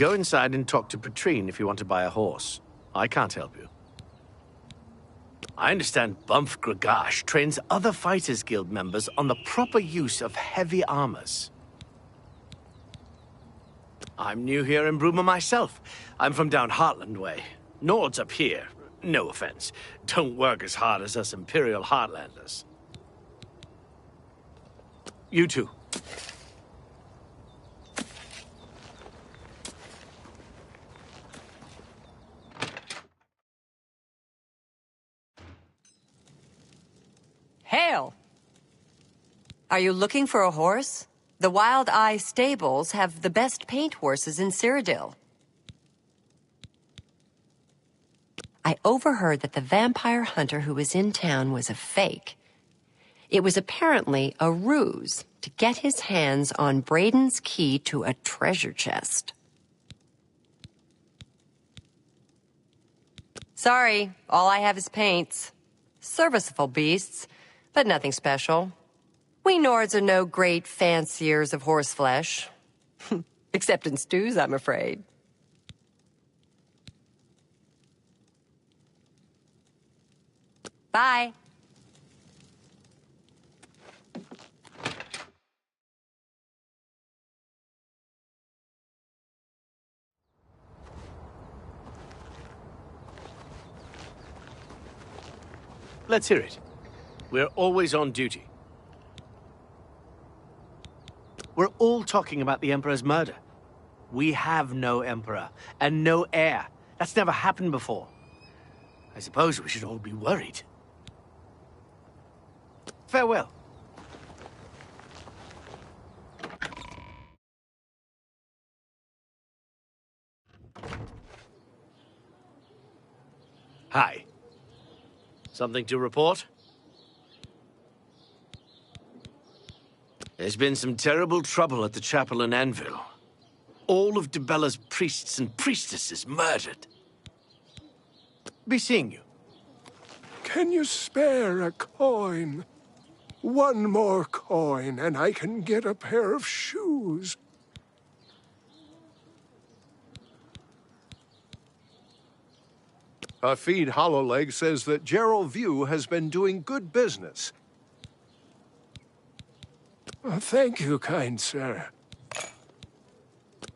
Go inside and talk to Petrine if you want to buy a horse. I can't help you. I understand Bumf Gragash trains other Fighters Guild members on the proper use of heavy armors. I'm new here in Bruma myself. I'm from down Heartland way. Nords up here, no offense, don't work as hard as us Imperial Heartlanders. You too. Hail! Are you looking for a horse? The Wild Eye Stables have the best paint horses in Cyrodiil. I overheard that the vampire hunter who was in town was a fake. It was apparently a ruse to get his hands on Braden's key to a treasure chest. Sorry, all I have is paints. Serviceable beasts, but nothing special. We Nords are no great fanciers of horse flesh. Except in stews, I'm afraid. Bye. Let's hear it. We're always on duty. We're all talking about the Emperor's murder. We have no Emperor, and no heir. That's never happened before. I suppose we should all be worried. Farewell. Hi. Something to report? There's been some terrible trouble at the chapel in Anvil. All of Dibella's priests and priestesses murdered. Be seeing you. Can you spare a coin? One more coin, and I can get a pair of shoes. Hafid Hollowleg says that Gerald View has been doing good business. Thank you, kind sir.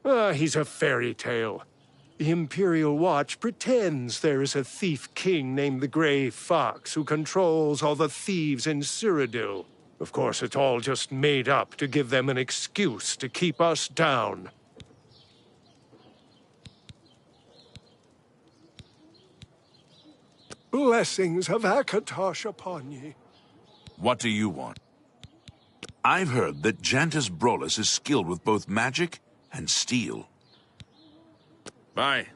He's a fairy tale. The Imperial Watch pretends there is a thief king named the Grey Fox who controls all the thieves in Cyrodiil. Of course, it's all just made up to give them an excuse to keep us down. Blessings of Akatosh upon ye. What do you want? I've heard that Jantis Brolus is skilled with both magic and steel. Bye.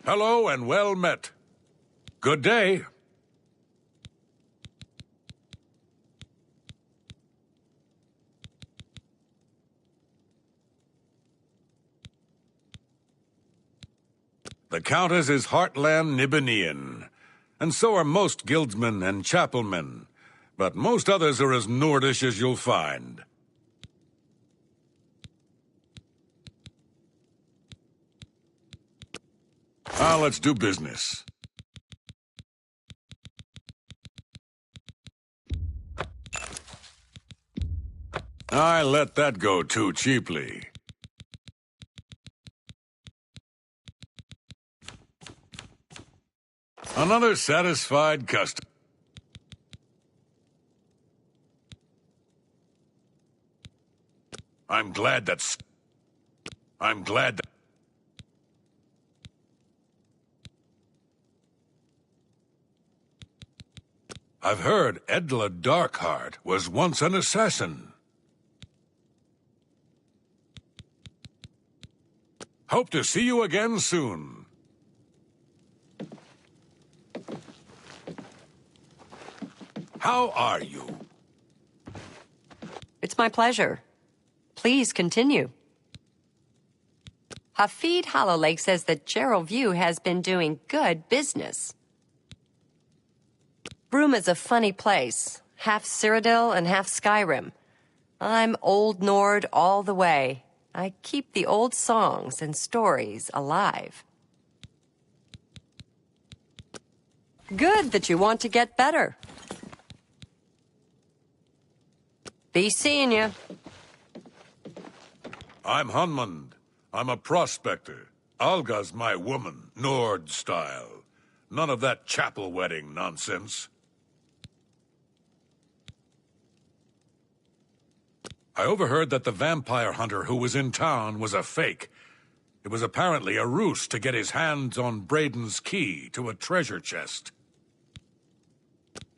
Hello and well met. Good day. The Countess is Heartland Nibenian, and so are most guildsmen and chapelmen, but most others are as Nordish as you'll find. Now let's do business. I let that go too cheaply. Another satisfied customer. I'm glad that... I've heard Edla Darkheart was once an assassin. Hope to see you again soon. How are you? It's my pleasure. Please continue. Hafid Hollowlake says that Gerald View has been doing good business. Bruma's a funny place. Half Cyrodiil and half Skyrim. I'm Old Nord all the way. I keep the old songs and stories alive. Good that you want to get better. Be seeing you. I'm Hunmund. I'm a prospector. Alga's my woman, Nord style. None of that chapel wedding nonsense. I overheard that the vampire hunter who was in town was a fake. It was apparently a ruse to get his hands on Braden's key to a treasure chest.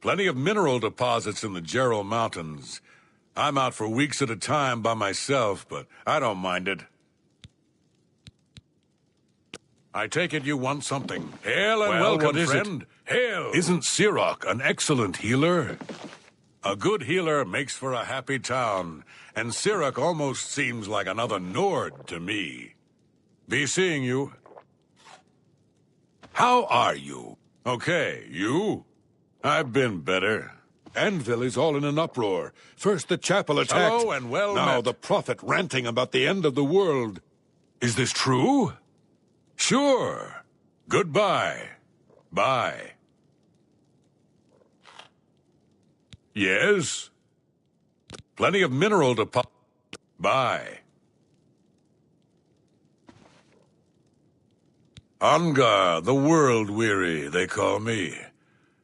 Plenty of mineral deposits in the Gerald Mountains. I'm out for weeks at a time by myself, but I don't mind it. I take it you want something. Hail and welcome, friend. Hail! Isn't Sirach an excellent healer? A good healer makes for a happy town, and Sirach almost seems like another Nord to me. Be seeing you. How are you? Okay, you? I've been better. Anvil is all in an uproar. First the chapel attacked. Hello and well now met. the prophet ranting about the end of the world. Is this true? Sure. Goodbye. Bye. Yes? Plenty of mineral deposit. Bye. Angar, the world-weary, they call me.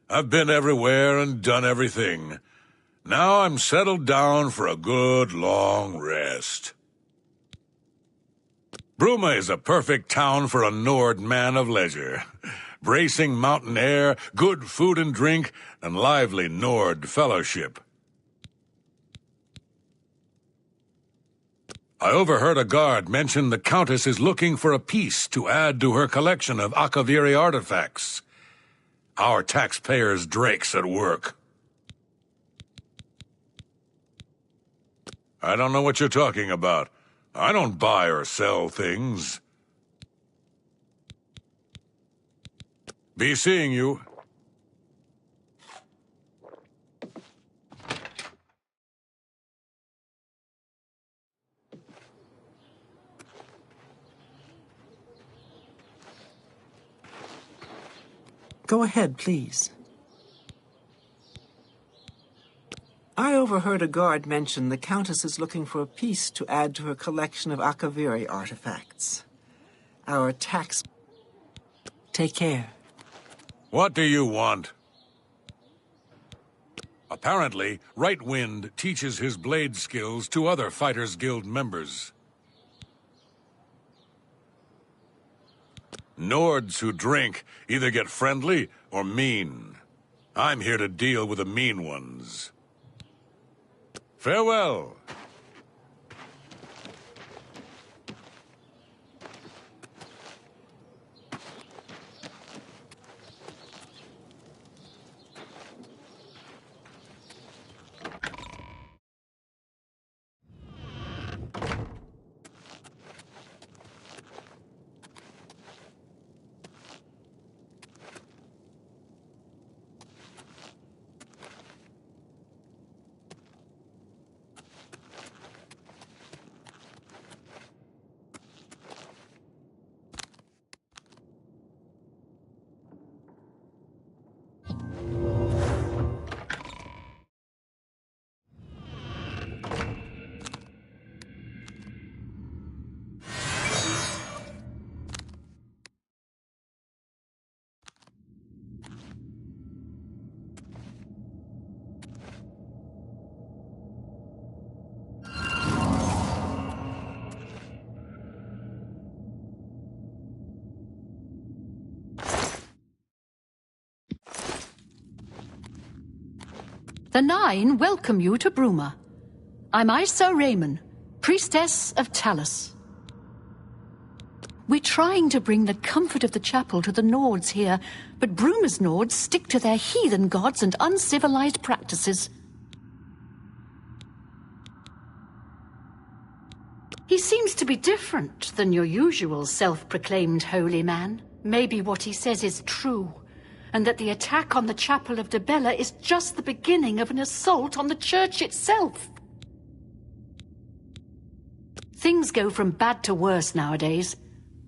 I've been everywhere and done everything. Now I'm settled down for a good long rest. Bruma is a perfect town for a Nord man of leisure. Bracing mountain air, good food and drink, and lively Nord fellowship. I overheard a guard mention the Countess is looking for a piece to add to her collection of Akaviri artifacts. Our taxpayers' drakes at work. I don't know what you're talking about. I don't buy or sell things. Be seeing you. Go ahead, please. I overheard a guard mention the Countess is looking for a piece to add to her collection of Akaviri artifacts. Our tax... Take care. What do you want? Apparently, Right Wind teaches his blade skills to other Fighters Guild members. Nords who drink either get friendly or mean. I'm here to deal with the mean ones. Farewell. The Nine welcome you to Bruma. I'm Isa Raymond, priestess of Talus. We're trying to bring the comfort of the chapel to the Nords here, but Bruma's Nords stick to their heathen gods and uncivilized practices. He seems to be different than your usual self-proclaimed holy man. Maybe what he says is true, and that the attack on the Chapel of Debella is just the beginning of an assault on the church itself. Things go from bad to worse nowadays.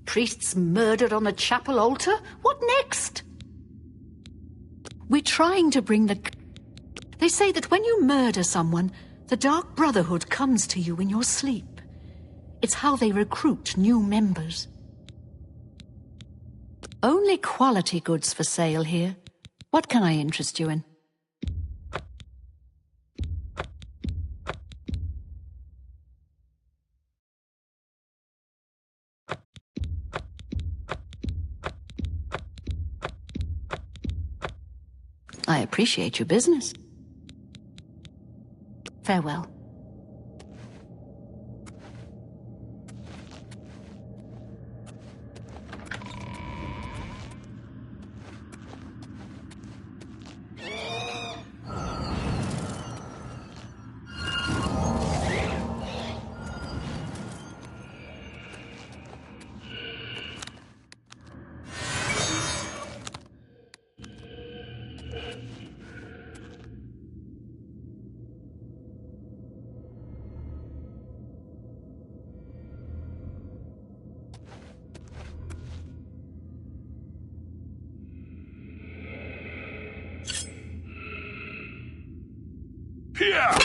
Priests murdered on the chapel altar? What next? We're trying to bring the... They say that when you murder someone, the Dark Brotherhood comes to you in your sleep. It's how they recruit new members. Only quality goods for sale here. What can I interest you in? I appreciate your business. Farewell. Yeah!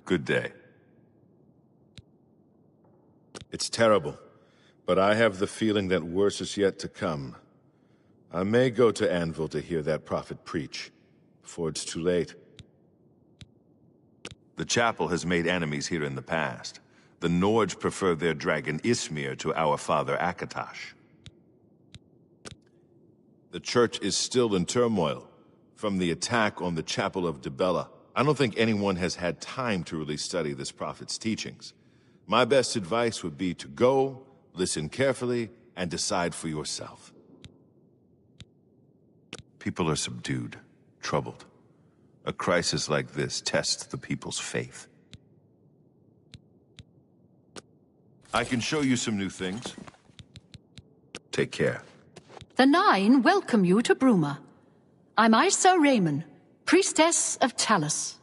Good day. It's terrible, but I have the feeling that worse is yet to come. I may go to Anvil to hear that prophet preach, before it's too late. The chapel has made enemies here in the past. The Nords prefer their dragon Ismir to our father Akatosh. The church is still in turmoil from the attack on the Chapel of Dibella. I don't think anyone has had time to really study this prophet's teachings. My best advice would be to go, listen carefully, and decide for yourself. People are subdued, troubled. A crisis like this tests the people's faith. I can show you some new things. Take care. The Nine welcome you to Bruma. I'm Isa Raymond, priestess of Talus.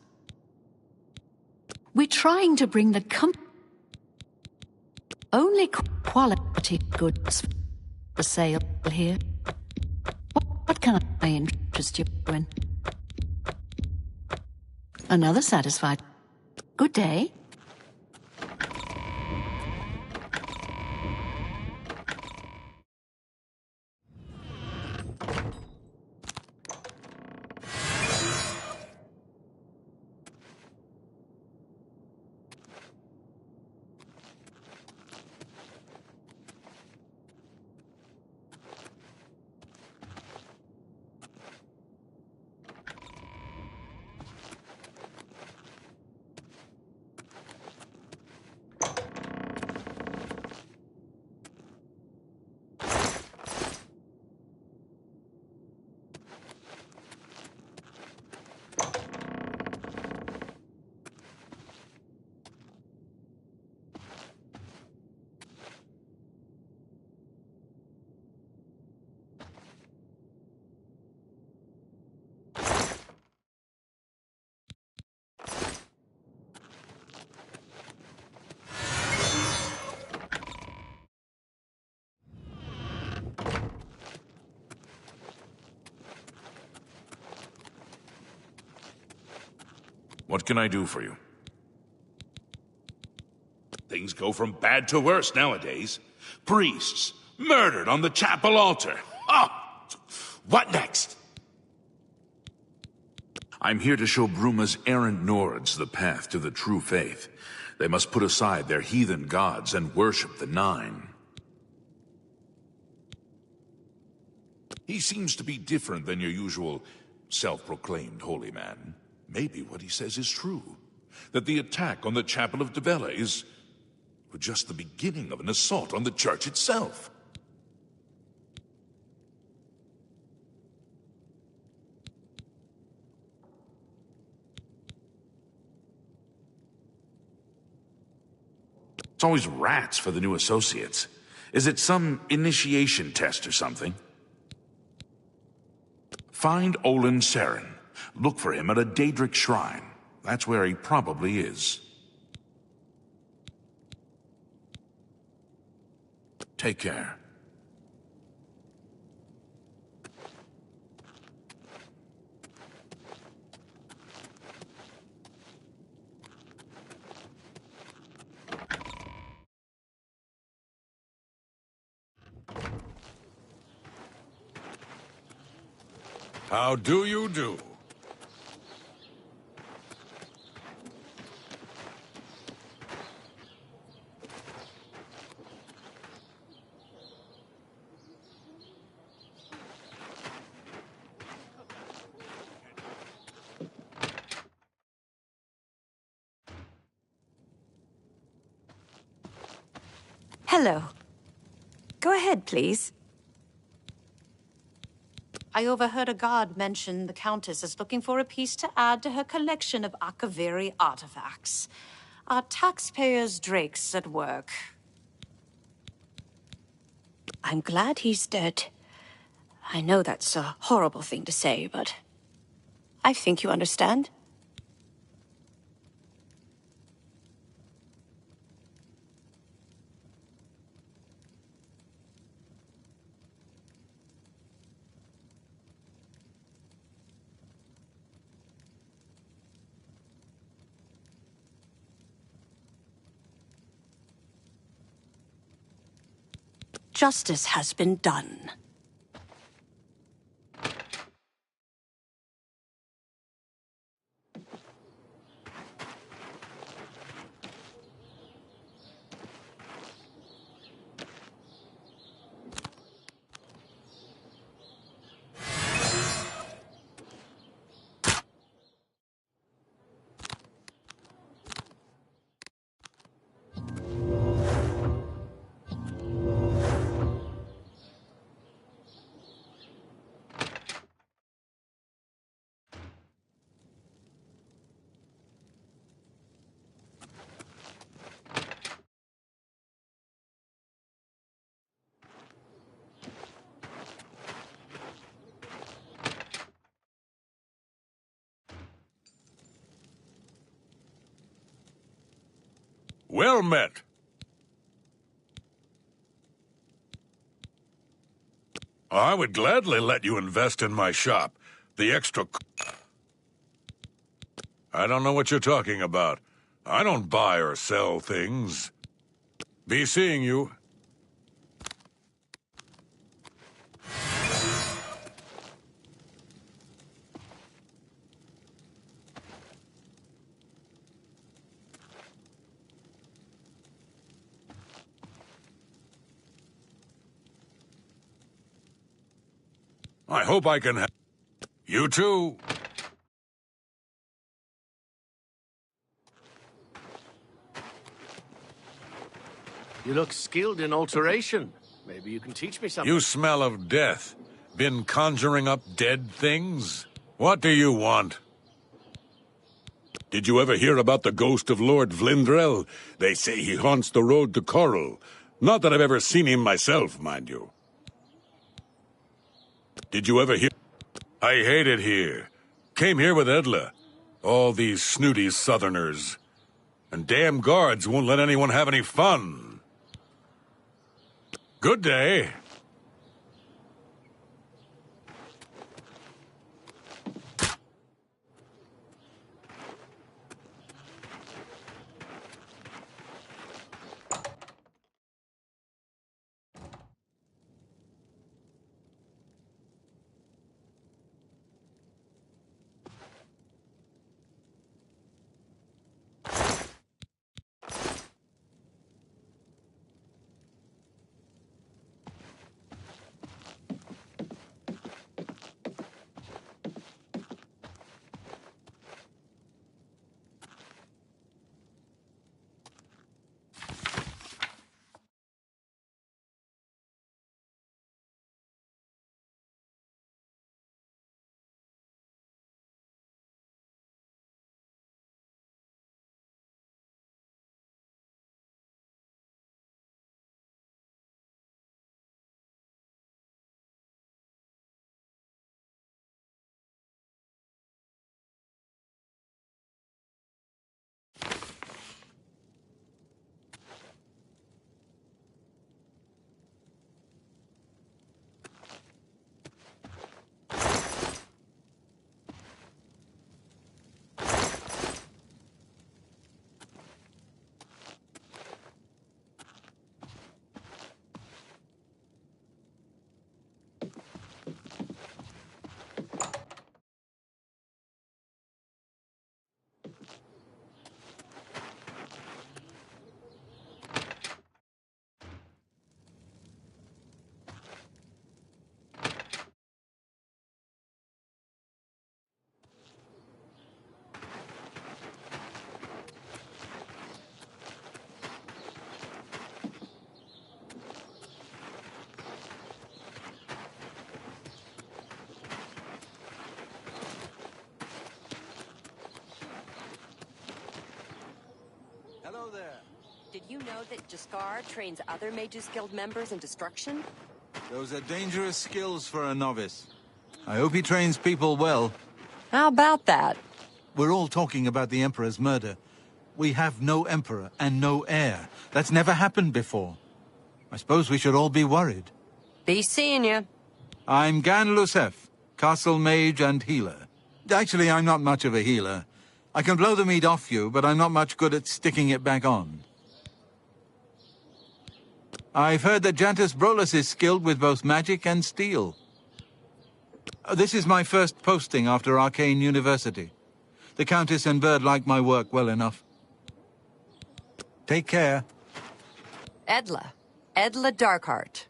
We're trying to bring the only quality goods for sale here. What can I interest you in? Another satisfied. Good day. What can I do for you? Things go from bad to worse nowadays. Priests murdered on the chapel altar. Oh, what next? I'm here to show Bruma's errant Nords the path to the true faith. They must put aside their heathen gods and worship the Nine. He seems to be different than your usual self-proclaimed holy man. Maybe what he says is true. That the attack on the Chapel of Dibella is just the beginning of an assault on the church itself. It's always rats for the new associates. Is it some initiation test or something? Find Olin Saren. Look for him at a Daedric shrine. That's where he probably is. Take care. How do you do? Hello. Go ahead, please. I overheard a guard mention the Countess is looking for a piece to add to her collection of Akaviri artifacts. Are taxpayers' drakes at work? I'm glad he's dead. I know that's a horrible thing to say, but I think you understand. Justice has been done. Well met. I would gladly let you invest in my shop. The extra... I don't know what you're talking about. I don't buy or sell things. Be seeing you. I hope I can... You too. You look skilled in alteration. Maybe you can teach me something. You smell of death. Been conjuring up dead things? What do you want? Did you ever hear about the ghost of Lord Vlindrel? They say he haunts the road to Coral. Not that I've ever seen him myself, mind you. Did you ever hear... I hate it here. Came here with Edla. All these snooty southerners. And damn guards won't let anyone have any fun. Good day. Hello there. Did you know that Jaskar trains other Mages Guild members in destruction? Those are dangerous skills for a novice. I hope he trains people well. How about that? We're all talking about the Emperor's murder. We have no Emperor and no heir. That's never happened before. I suppose we should all be worried. Be seeing you. I'm Gan Lusef, Castle Mage and Healer. Actually, I'm not much of a healer. I can blow the meat off you, but I'm not much good at sticking it back on. I've heard that Jantus Brolus is skilled with both magic and steel. This is my first posting after Arcane University. The Countess and Bird like my work well enough. Take care. Edla Darkheart.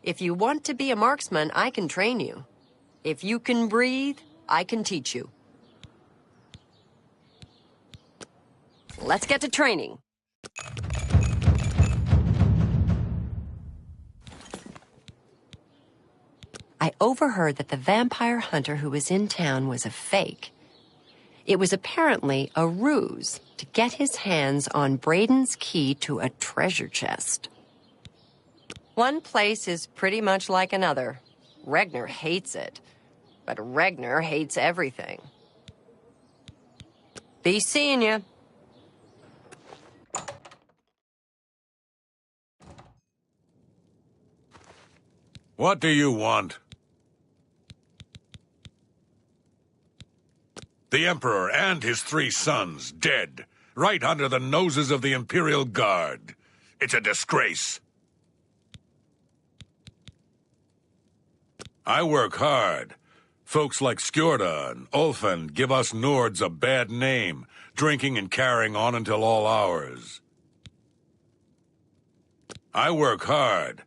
If you want to be a marksman, I can train you. If you can breathe, I can teach you. Let's get to training. I overheard that the vampire hunter who was in town was a fake. It was apparently a ruse to get his hands on Braden's key to a treasure chest. One place is pretty much like another. Regner hates it, but Regner hates everything. Be seeing you. What do you want? The Emperor and his 3 sons dead, right under the noses of the Imperial Guard. It's a disgrace. I work hard. Folks like Skjorda and Ulfand give us Nords a bad name, drinking and carrying on until all hours. I work hard.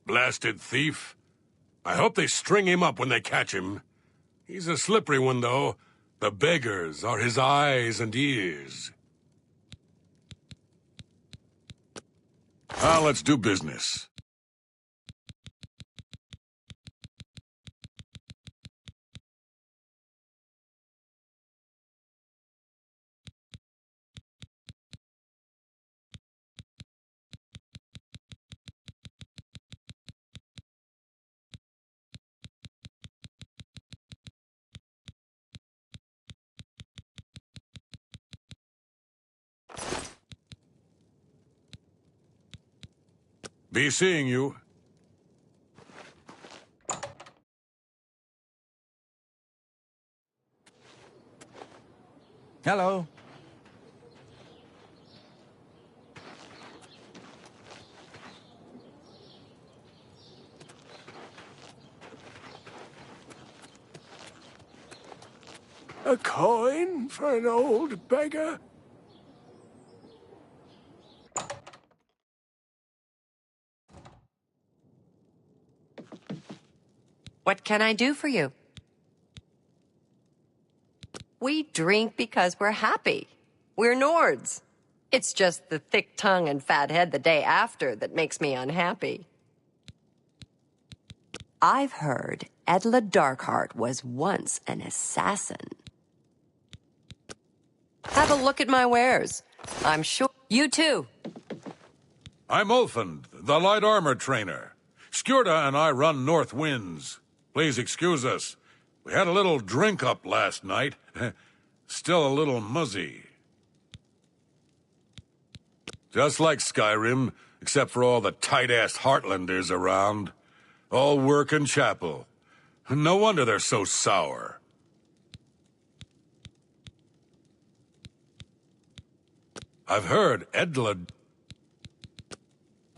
Blasted thief. I hope they string him up when they catch him. He's a slippery one, though. The beggars are his eyes and ears. Now let's do business. Be seeing you. Hello. A coin for an old beggar? What can I do for you? We drink because we're happy. We're Nords. It's just the thick tongue and fat head the day after that makes me unhappy. I've heard Edla Darkheart was once an assassin. Have a look at my wares. I'm sure you too. I'm Ulfand, the light armor trainer. Skjorda and I run North Winds. Please excuse us. We had a little drink up last night. Still a little muzzy. Just like Skyrim, except for all the tight-ass Heartlanders around. All work and chapel. No wonder they're so sour. I've heard Edla...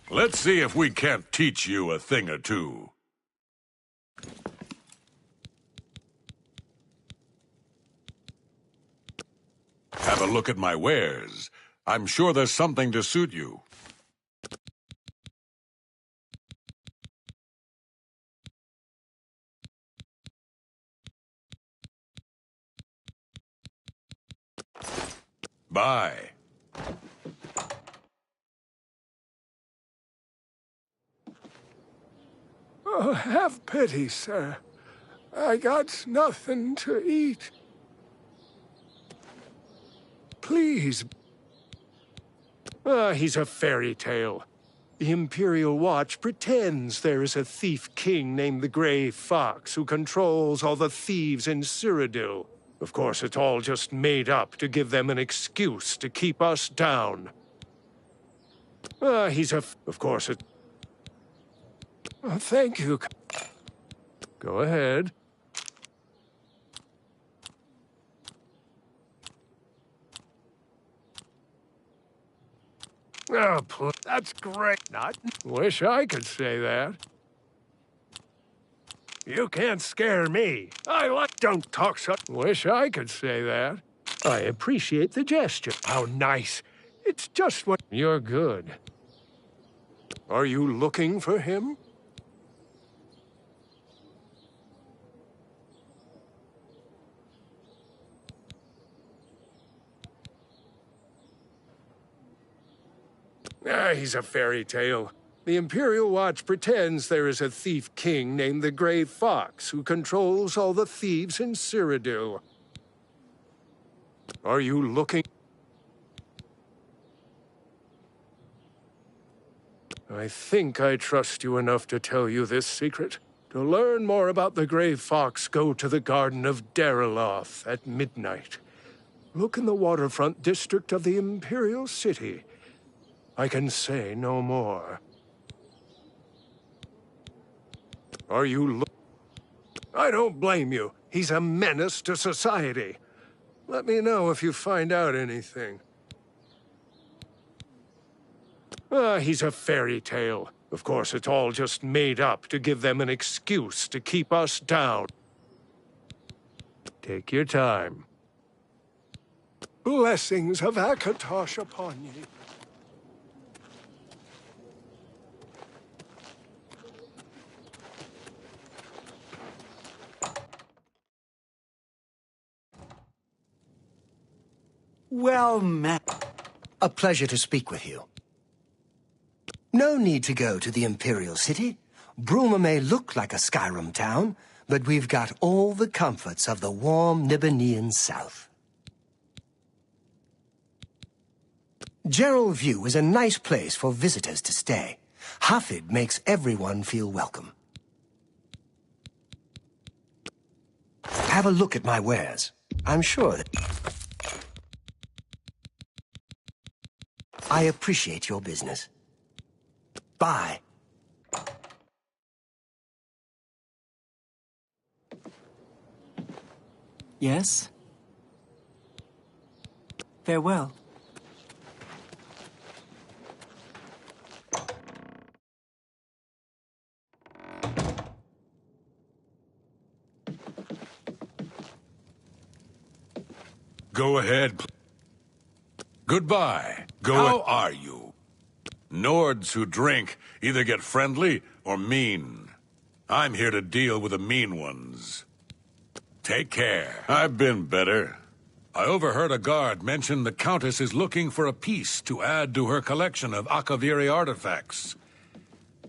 Let's see if we can't teach you a thing or two. Have a look at my wares. I'm sure there's something to suit you. Bye. Oh, have pity, sir. I got nothing to eat. Please. He's a fairy tale. The Imperial Watch pretends there is a thief king named the Grey Fox who controls all the thieves in Cyrodiil. Of course, it's all just made up to give them an excuse to keep us down. Of course, it... Oh, thank you. Go ahead. Oh, that's great. Not. Wish I could say that. You can't scare me. I like. Don't talk so. Wish I could say that. I appreciate the gesture. How nice. It's just what. You're good. Are you looking for him? He's a fairy tale. The Imperial Watch pretends there is a thief king named the Grey Fox who controls all the thieves in Cyrodiil. Are you looking? I think I trust you enough to tell you this secret. To learn more about the Grey Fox, go to the Garden of Dariloth at midnight. Look in the waterfront district of the Imperial City. I can say no more. Are you I don't blame you. He's a menace to society. Let me know if you find out anything. He's a fairy tale. Of course, it's all just made up to give them an excuse to keep us down. Take your time. Blessings of Akatosh upon ye. Well met. A pleasure to speak with you. No need to go to the Imperial City. Bruma may look like a Skyrim town, but we've got all the comforts of the warm Nibbanean South. Gerald View is a nice place for visitors to stay. Hafid makes everyone feel welcome. Have a look at my wares. I'm sure that... I appreciate your business. Bye. Yes? Farewell. Go ahead. Goodbye. How are you? Nords who drink either get friendly or mean. I'm here to deal with the mean ones. Take care. I've been better. I overheard a guard mention the Countess is looking for a piece to add to her collection of Akaviri artifacts.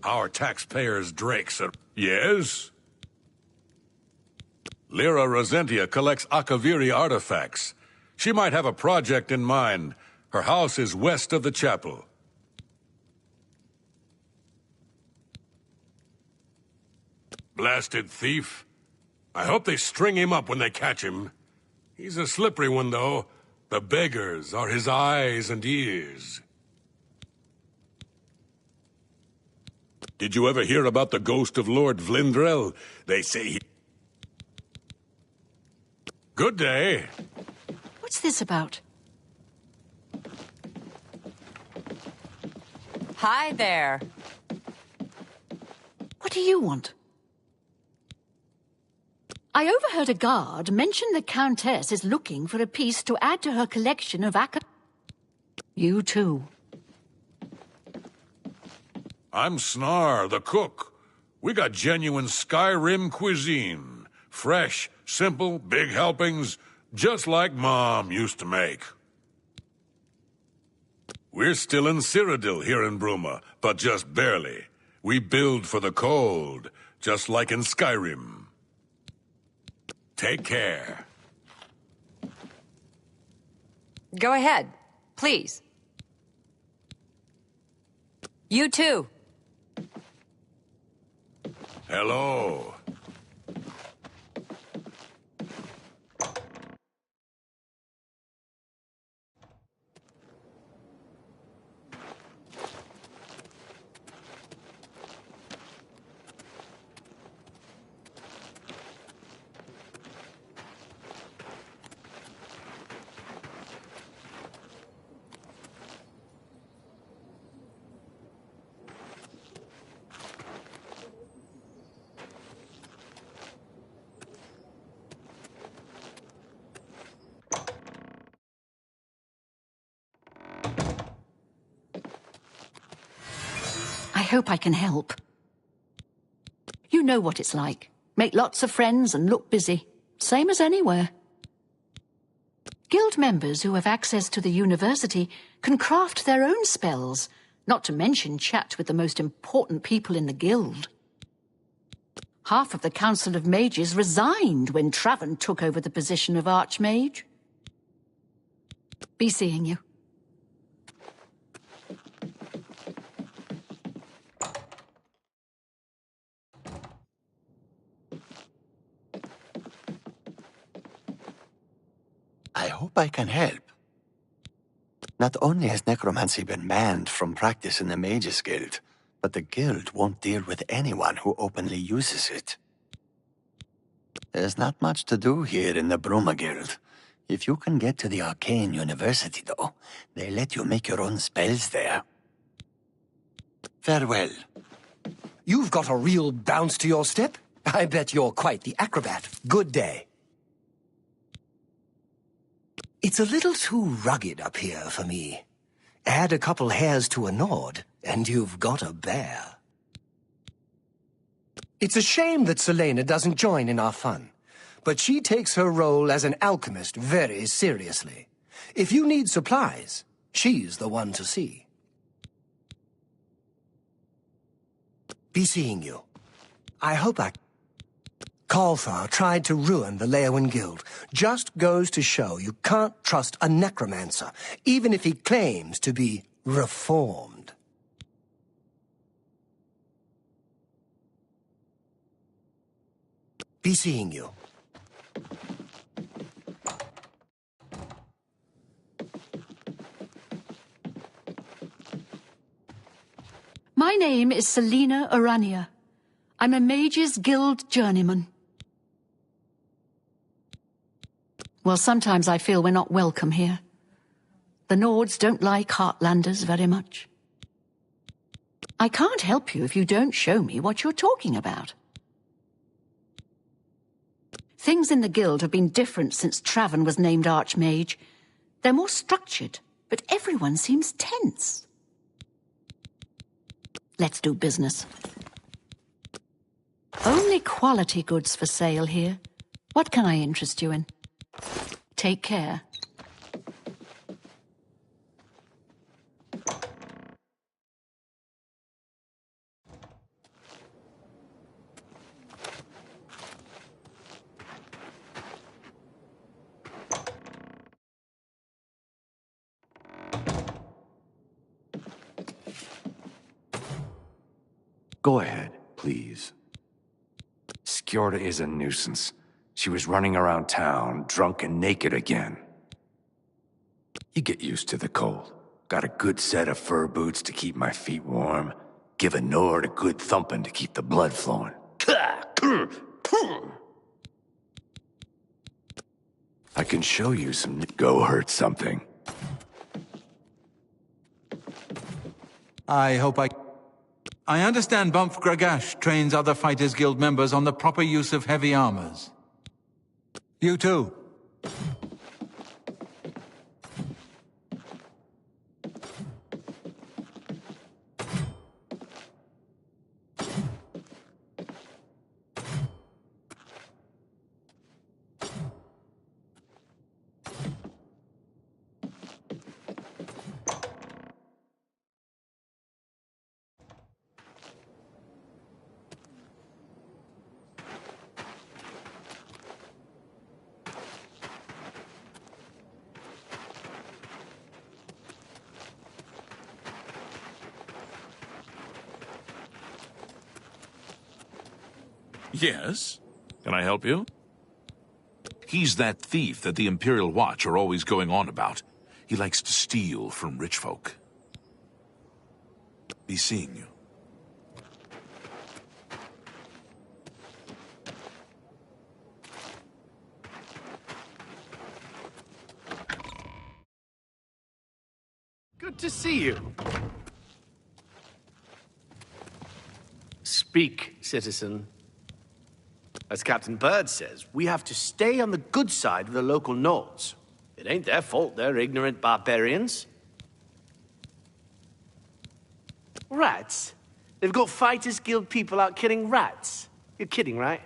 Our taxpayers' drakes are... Yes? Lyra Rosentia collects Akaviri artifacts. She might have a project in mind. Her house is west of the chapel. Blasted thief. I hope they string him up when they catch him. He's a slippery one, though. The beggars are his eyes and ears. Did you ever hear about the ghost of Lord Vlindrel? They say he... Good day. What's this about? Hi there. What do you want? I overheard a guard mention the Countess is looking for a piece to add to her collection of You too. I'm Snar, the cook. We got genuine Skyrim cuisine. Fresh, simple, big helpings, just like Mom used to make. We're still in Cyrodiil here in Bruma, but just barely. We build for the cold, just like in Skyrim. Take care. Go ahead, please. You too. Hello. hope I can help. You know what it's like. Make lots of friends and look busy. Same as anywhere. Guild members who have access to the university can craft their own spells, not to mention chat with the most important people in the guild. Half of the Council of Mages resigned when Traven took over the position of Archmage. Be seeing you. I hope I can help. Not only has necromancy been banned from practice in the Mages Guild, but the guild won't deal with anyone who openly uses it. There's not much to do here in the Bruma Guild. If you can get to the Arcane University, though, they let you make your own spells there. Farewell. You've got a real bounce to your step. I bet you're quite the acrobat. Good day. It's a little too rugged up here for me. Add a couple hairs to a Nord, and you've got a bear. It's a shame that Selena doesn't join in our fun, but she takes her role as an alchemist very seriously. If you need supplies, she's the one to see. Be seeing you. I hope Calthar tried to ruin the Leyawan Guild. Just goes to show you can't trust a necromancer, even if he claims to be reformed. Be seeing you. My name is Selena Arania. I'm a Mages Guild journeyman. Well, sometimes I feel we're not welcome here. The Nords don't like Heartlanders very much. I can't help you if you don't show me what you're talking about. Things in the Guild have been different since Traven was named Archmage. They're more structured, but everyone seems tense. Let's do business. Only quality goods for sale here. What can I interest you in? Take care. Go ahead, please. Skjorda is a nuisance. She was running around town, drunk and naked again. You get used to the cold. Got a good set of fur boots to keep my feet warm. Give a Nord a good thumping to keep the blood flowing. I can show you some... Go hurt something. I hope I understand Bumf Gragash trains other Fighters Guild members on the proper use of heavy armors. You too. Yes? Can I help you? He's that thief that the Imperial Watch are always going on about. He likes to steal from rich folk. Be seeing you. Good to see you. Speak, citizen. As Captain Bird says, we have to stay on the good side of the local Nords. It ain't their fault they're ignorant barbarians. Rats. They've got Fighters Guild people out killing rats. You're kidding, right?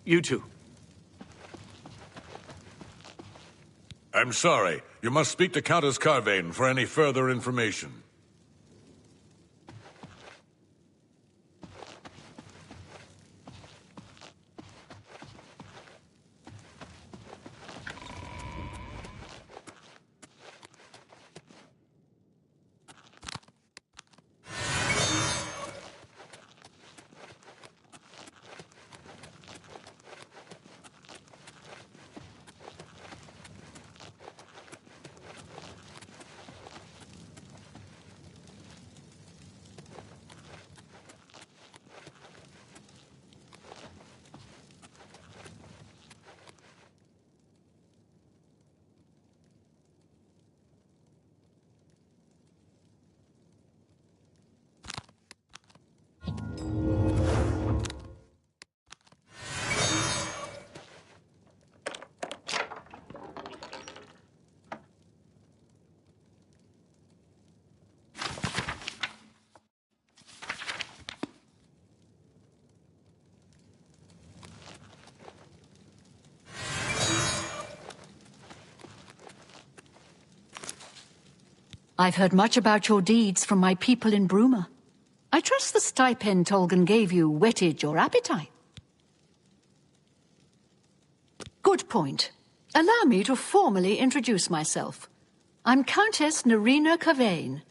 You two. I'm sorry. You must speak to Countess Carvane for any further information. I've heard much about your deeds from my people in Bruma. I trust the stipend Tolgan gave you whetted your appetite. Good point. Allow me to formally introduce myself. I'm Countess Nerina Carvane.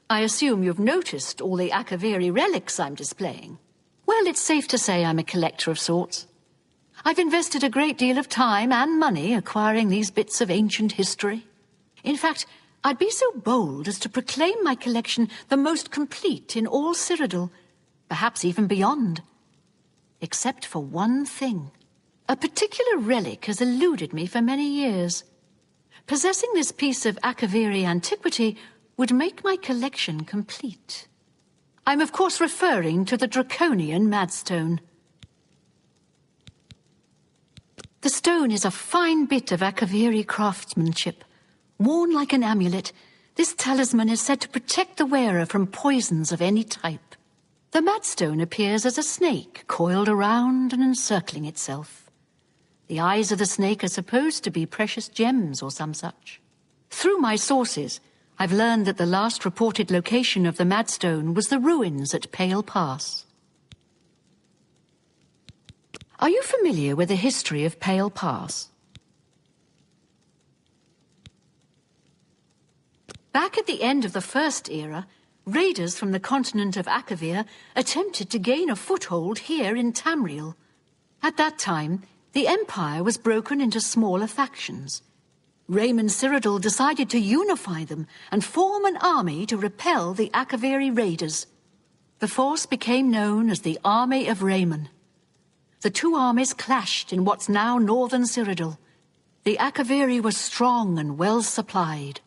I assume you've noticed all the Akaviri relics I'm displaying. Well, it's safe to say I'm a collector of sorts. I've invested a great deal of time and money acquiring these bits of ancient history. In fact, I'd be so bold as to proclaim my collection the most complete in all Cyrodiil, perhaps even beyond. Except for one thing. A particular relic has eluded me for many years. Possessing this piece of Akaviri antiquity would make my collection complete. I'm of course referring to the Draconian Madstone. The stone is a fine bit of Akaviri craftsmanship. Worn like an amulet, this talisman is said to protect the wearer from poisons of any type. The Madstone appears as a snake, coiled around and encircling itself. The eyes of the snake are supposed to be precious gems or some such. Through my sources, I've learned that the last reported location of the Madstone was the ruins at Pale Pass. Are you familiar with the history of Pale Pass? Back at the end of the First Era, raiders from the continent of Akavir attempted to gain a foothold here in Tamriel. At that time, the Empire was broken into smaller factions. Raymond Cyrodiil decided to unify them and form an army to repel the Akaviri raiders. The force became known as the Army of Raymond. The two armies clashed in what's now northern Cyrodiil. The Akaviri were strong and well supplied.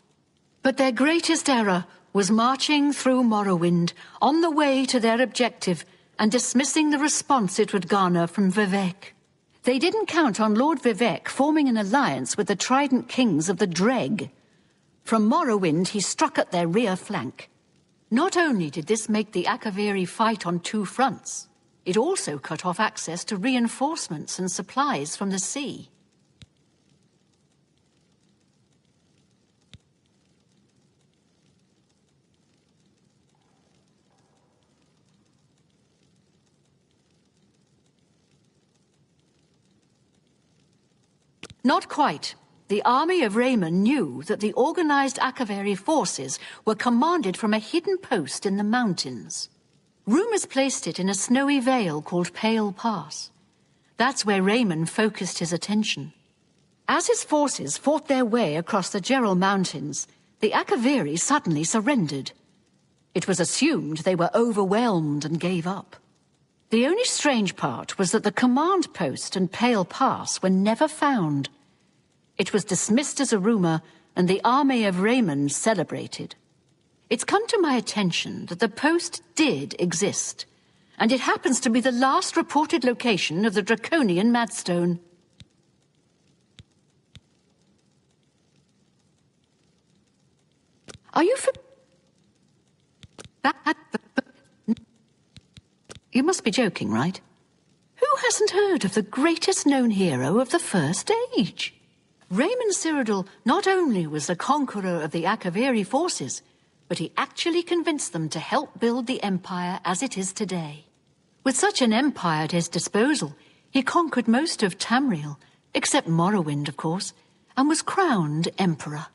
But their greatest error was marching through Morrowind on the way to their objective and dismissing the response it would garner from Vivek. They didn't count on Lord Vivek forming an alliance with the Trident Kings of the Dreg. From Morrowind, he struck at their rear flank. Not only did this make the Akaviri fight on two fronts, it also cut off access to reinforcements and supplies from the sea. Not quite. The army of Raymond knew that the organized Akaviri forces were commanded from a hidden post in the mountains. Rumors placed it in a snowy vale called Pale Pass. That's where Raymond focused his attention. As his forces fought their way across the Gerald Mountains, the Akaviri suddenly surrendered. It was assumed they were overwhelmed and gave up. The only strange part was that the command post and Pale Pass were never found. It was dismissed as a rumor, and the army of Raymond celebrated. It's come to my attention that the post did exist, and it happens to be the last reported location of the Draconian Madstone. Are you must be joking, right? Who hasn't heard of the greatest known hero of the First Age? Raymond Cyrodiil not only was the conqueror of the Akaviri forces, but he actually convinced them to help build the empire as it is today. With such an empire at his disposal, he conquered most of Tamriel, except Morrowind, of course, and was crowned emperor.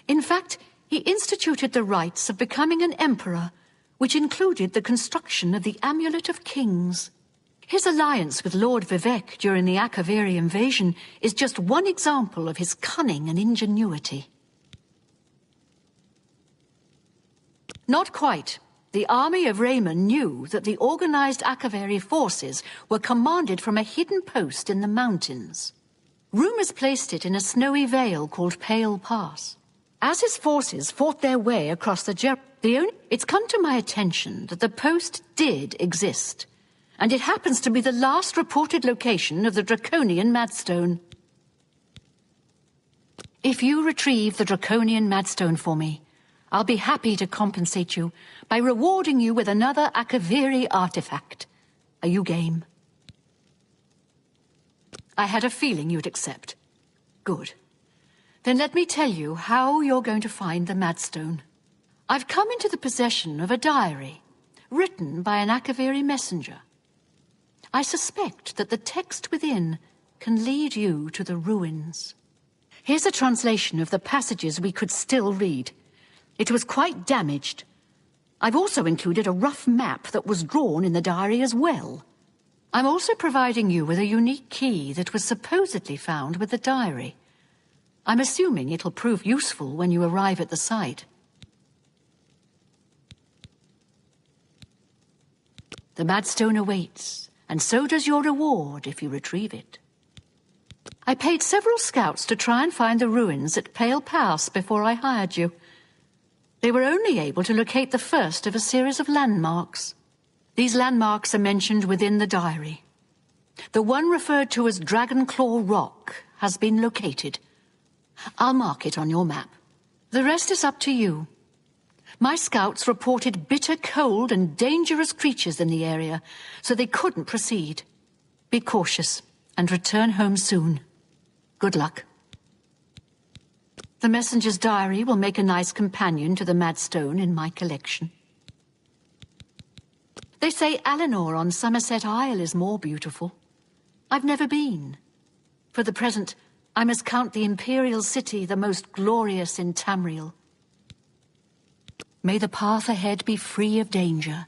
In fact, he instituted the rites of becoming an emperor, which included the construction of the Amulet of Kings. His alliance with Lord Vivec during the Akaviri invasion is just one example of his cunning and ingenuity. Not quite. The army of Raymond knew that the organized Akaviri forces were commanded from a hidden post in the mountains. Rumors placed it in a snowy vale called Pale Pass. As his forces fought their way across it's come to my attention that the post did exist, and it happens to be the last reported location of the Draconian Madstone. If you retrieve the Draconian Madstone for me, I'll be happy to compensate you by rewarding you with another Akaviri artifact. Are you game? I had a feeling you'd accept. Good. Then let me tell you how you're going to find the Madstone. I've come into the possession of a diary, written by an Akaviri messenger. I suspect that the text within can lead you to the ruins. Here's a translation of the passages we could still read. It was quite damaged. I've also included a rough map that was drawn in the diary as well. I'm also providing you with a unique key that was supposedly found with the diary. I'm assuming it'll prove useful when you arrive at the site. The Madstone awaits, and so does your reward if you retrieve it. I paid several scouts to try and find the ruins at Pale Pass before I hired you. They were only able to locate the first of a series of landmarks. These landmarks are mentioned within the diary. The one referred to as Dragonclaw Rock has been located. I'll mark it on your map. The rest is up to you. My scouts reported bitter cold and dangerous creatures in the area, so they couldn't proceed. Be cautious and return home soon. Good luck. The messenger's diary will make a nice companion to the Madstone in my collection. They say Alinor on Somerset Isle is more beautiful. I've never been. For the present, I must count the Imperial City the most glorious in Tamriel. May the path ahead be free of danger.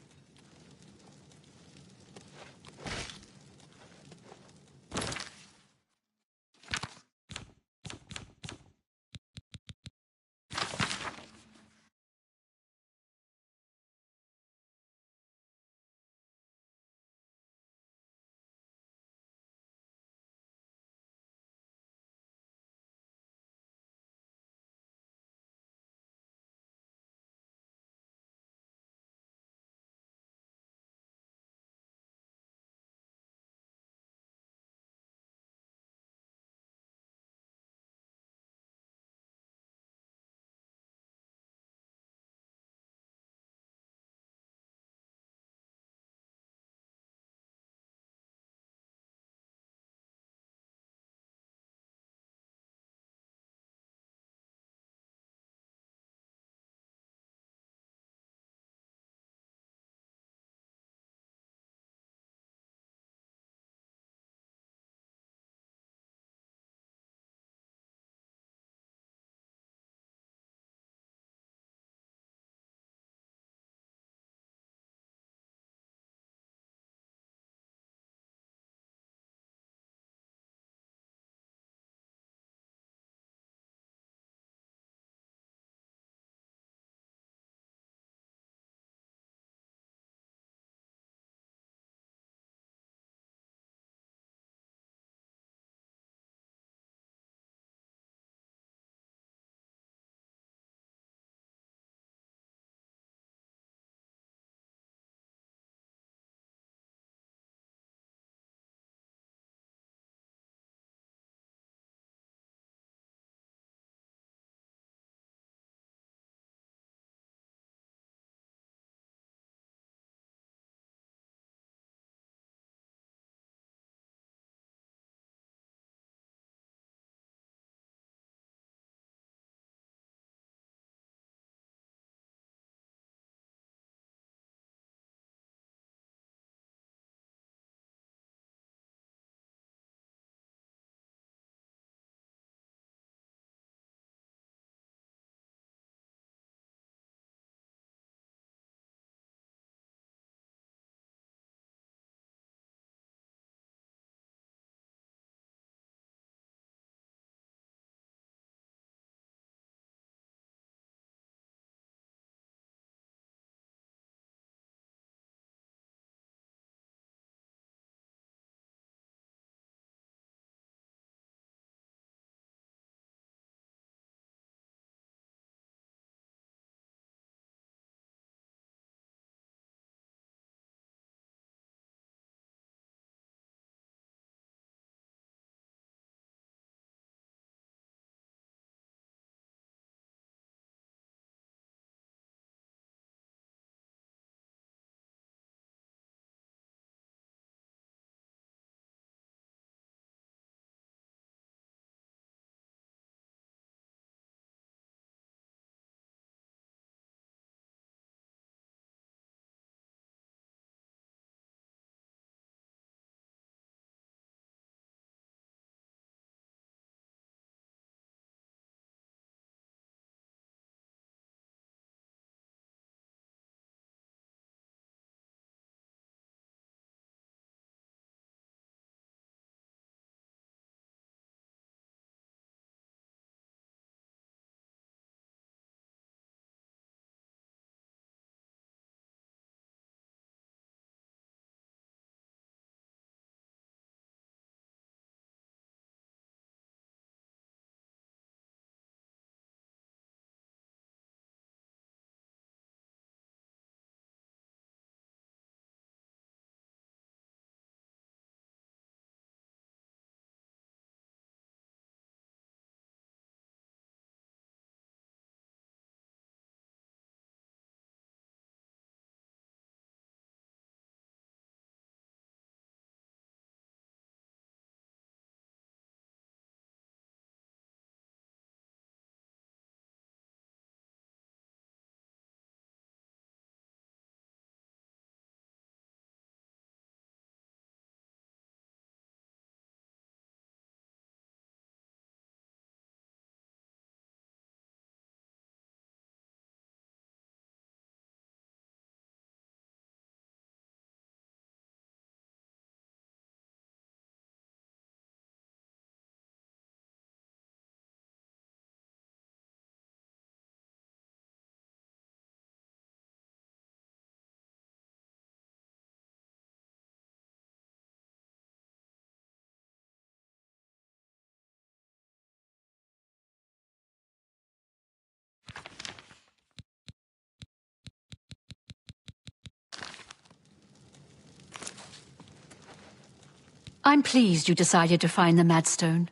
I'm pleased you decided to find the Madstone.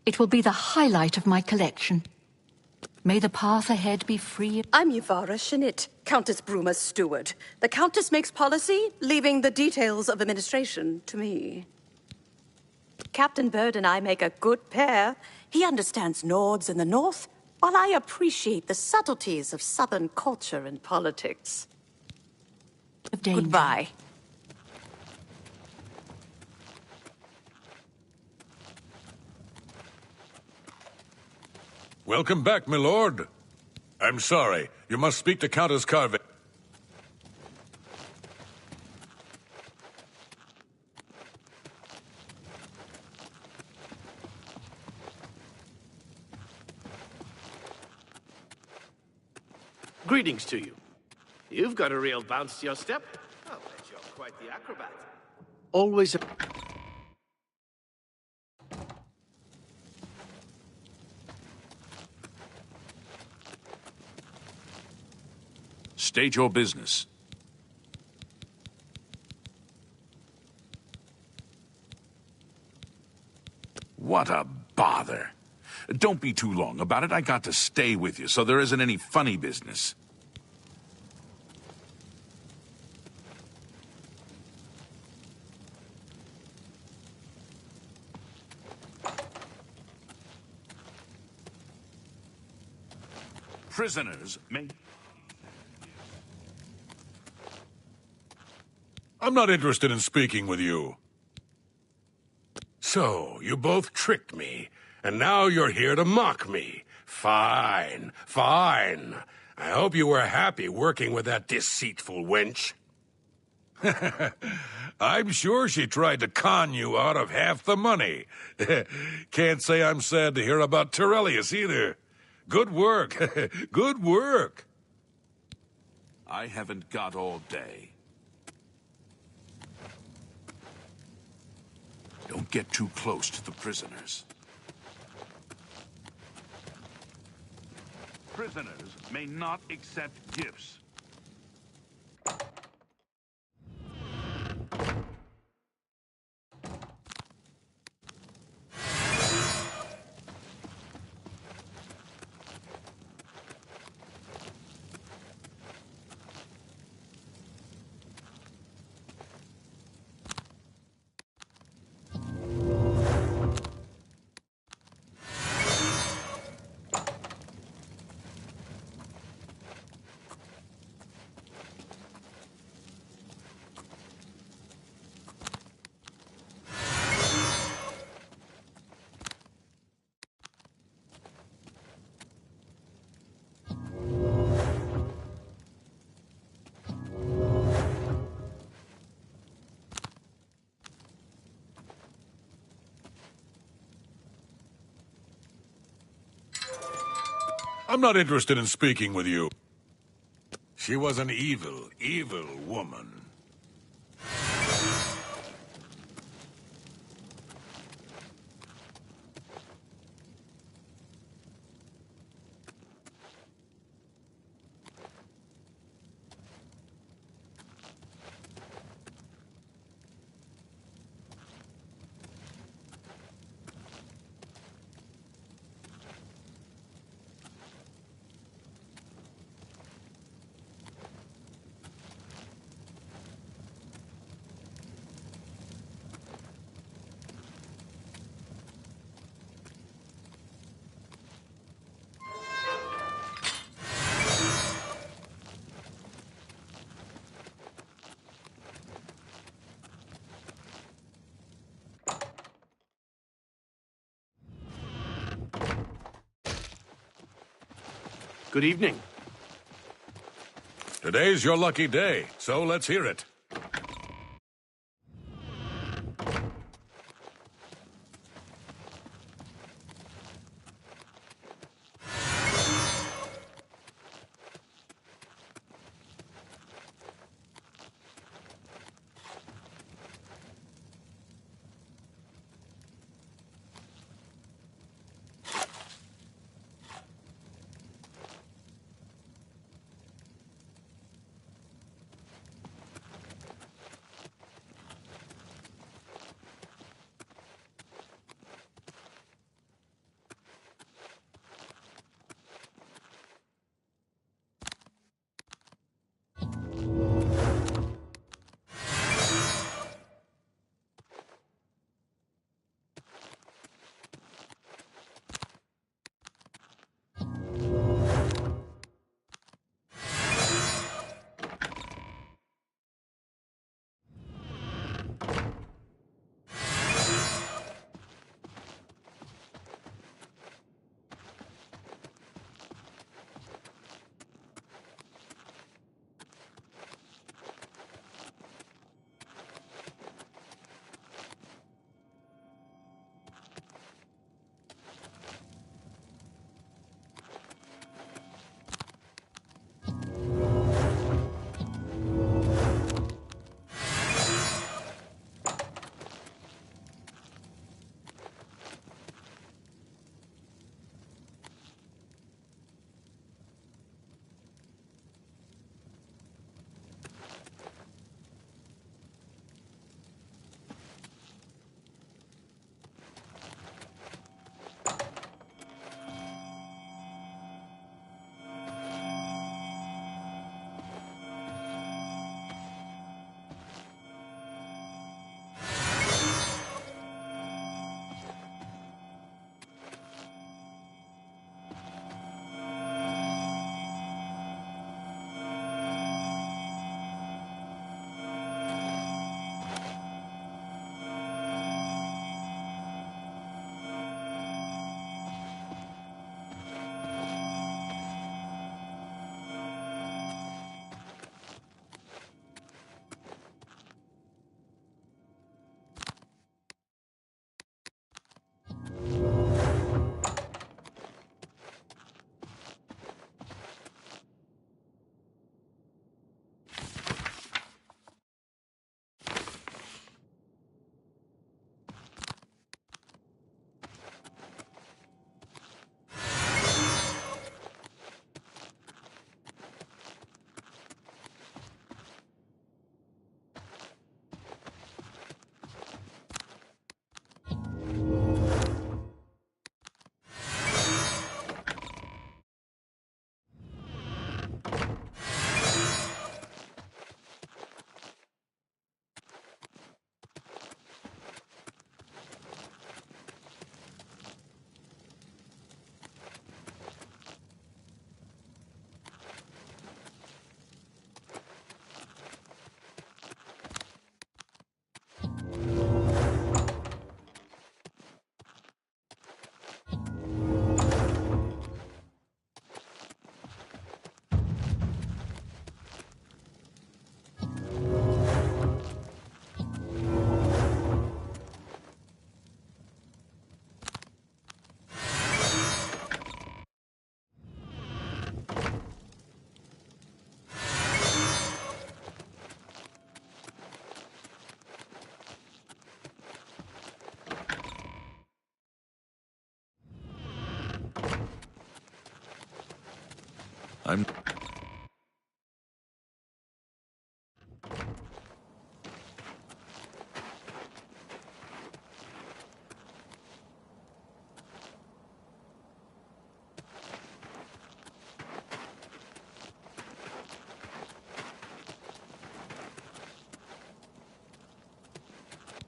It will be the highlight of my collection. May the path ahead be free. I'm Yvara Shinit, Countess Bruma's steward. The Countess makes policy, leaving the details of administration to me. Captain Bird and I make a good pair. He understands Nords in the north, while I appreciate the subtleties of southern culture and politics. Goodbye. Welcome back, my lord. I'm sorry. You must speak to Countess Carvey. Greetings to you. You've got a real bounce to your step. I'll bet you're quite the acrobat. Always a... State your business. What a bother. Don't be too long about it. I got to stay with you, so there isn't any funny business. Prisoners may... I'm not interested in speaking with you. So, you both tricked me, and now you're here to mock me. Fine, fine. I hope you were happy working with that deceitful wench. I'm sure she tried to con you out of half the money. Can't say I'm sad to hear about Terrellius either. Good work. Good work. I haven't got all day. Don't get too close to the prisoners. Prisoners may not accept gifts. I'm not interested in speaking with you. She was an evil, evil woman. Good evening. Today's your lucky day, so let's hear it.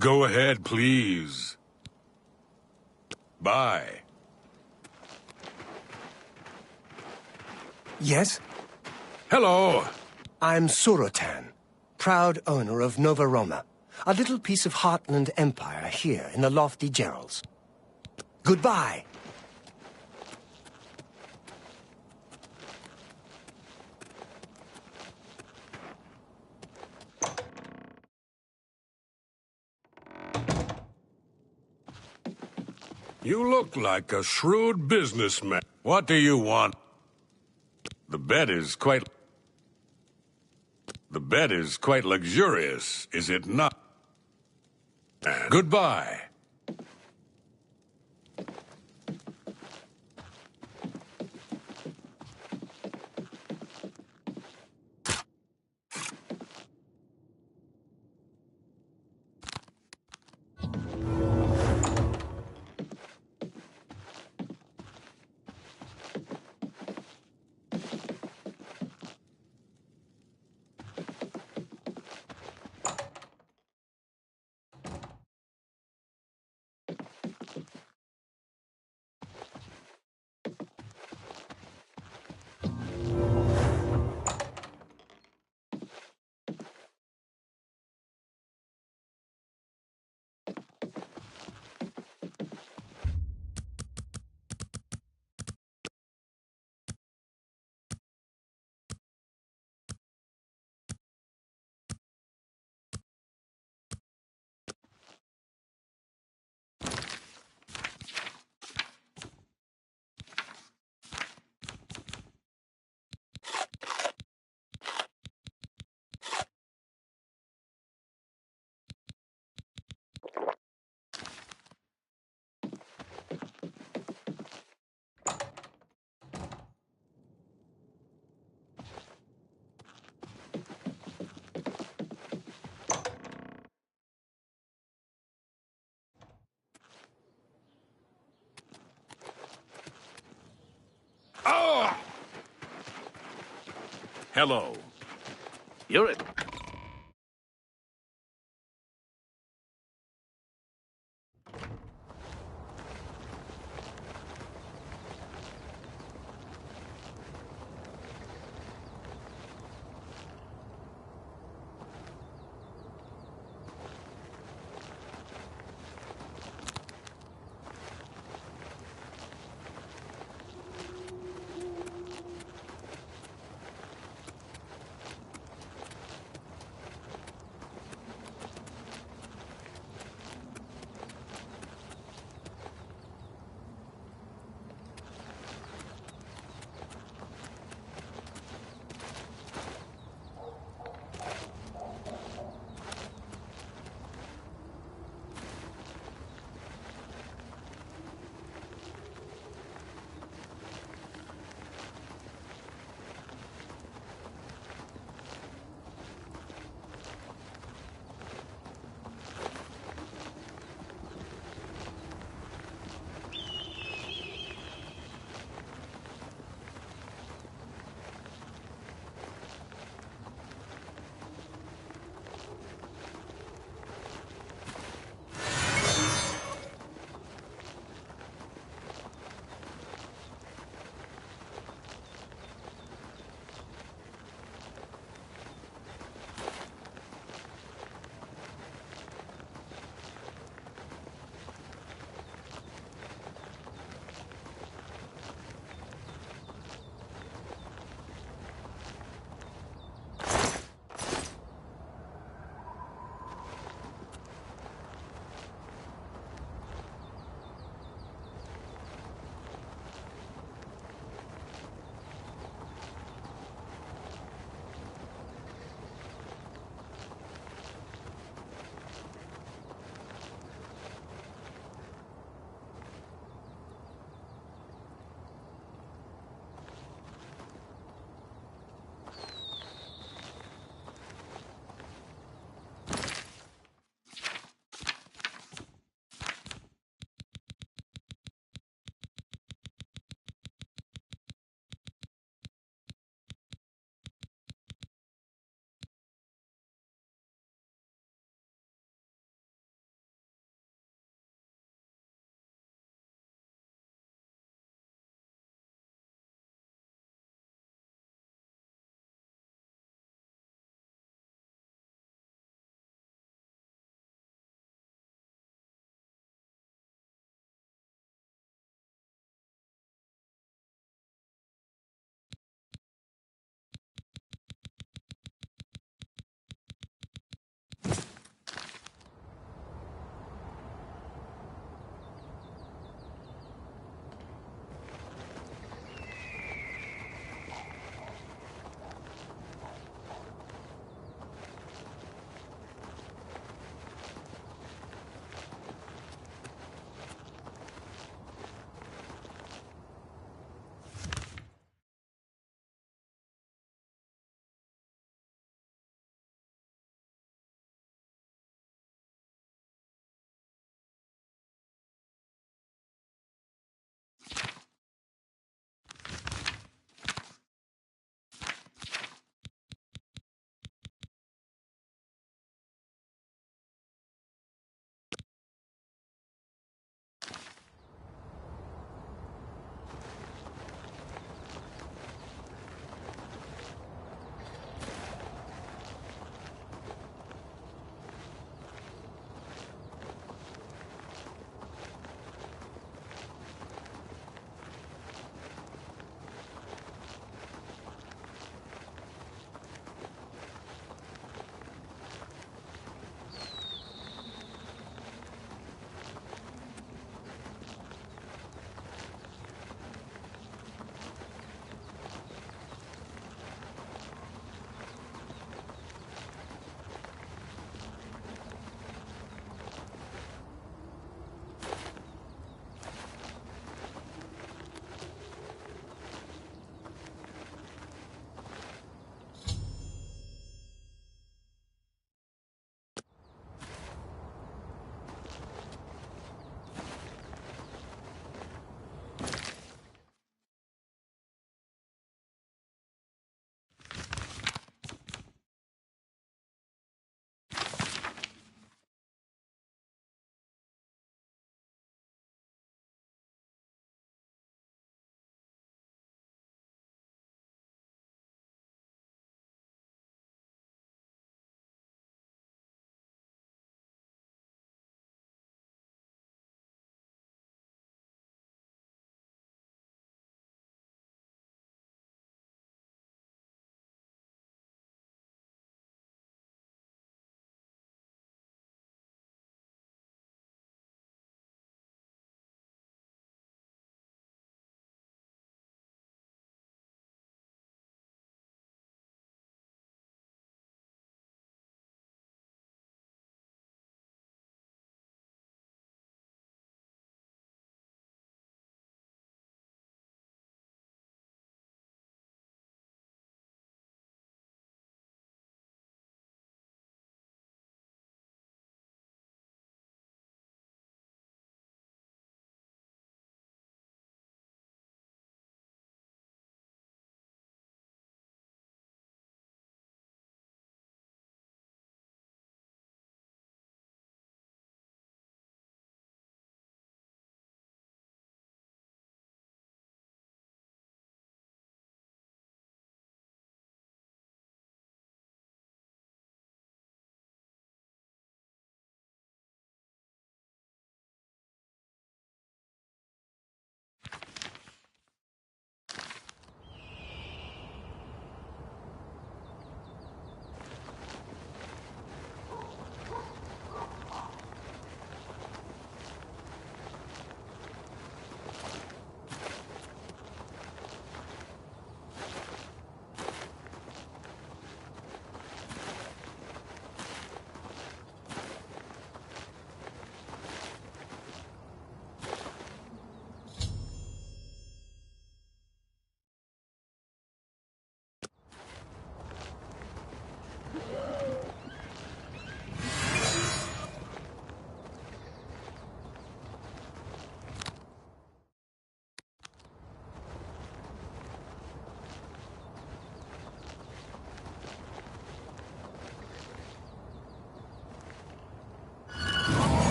Go ahead, please. Bye. Yes? Hello. I'm Surotan, proud owner of Nova Roma, a little piece of Heartland Empire here in the lofty Gerals. Goodbye. You look like a shrewd businessman. What do you want? The bed is quite luxurious, is it not? And goodbye. Oh! Hello. You're it.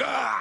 Ah!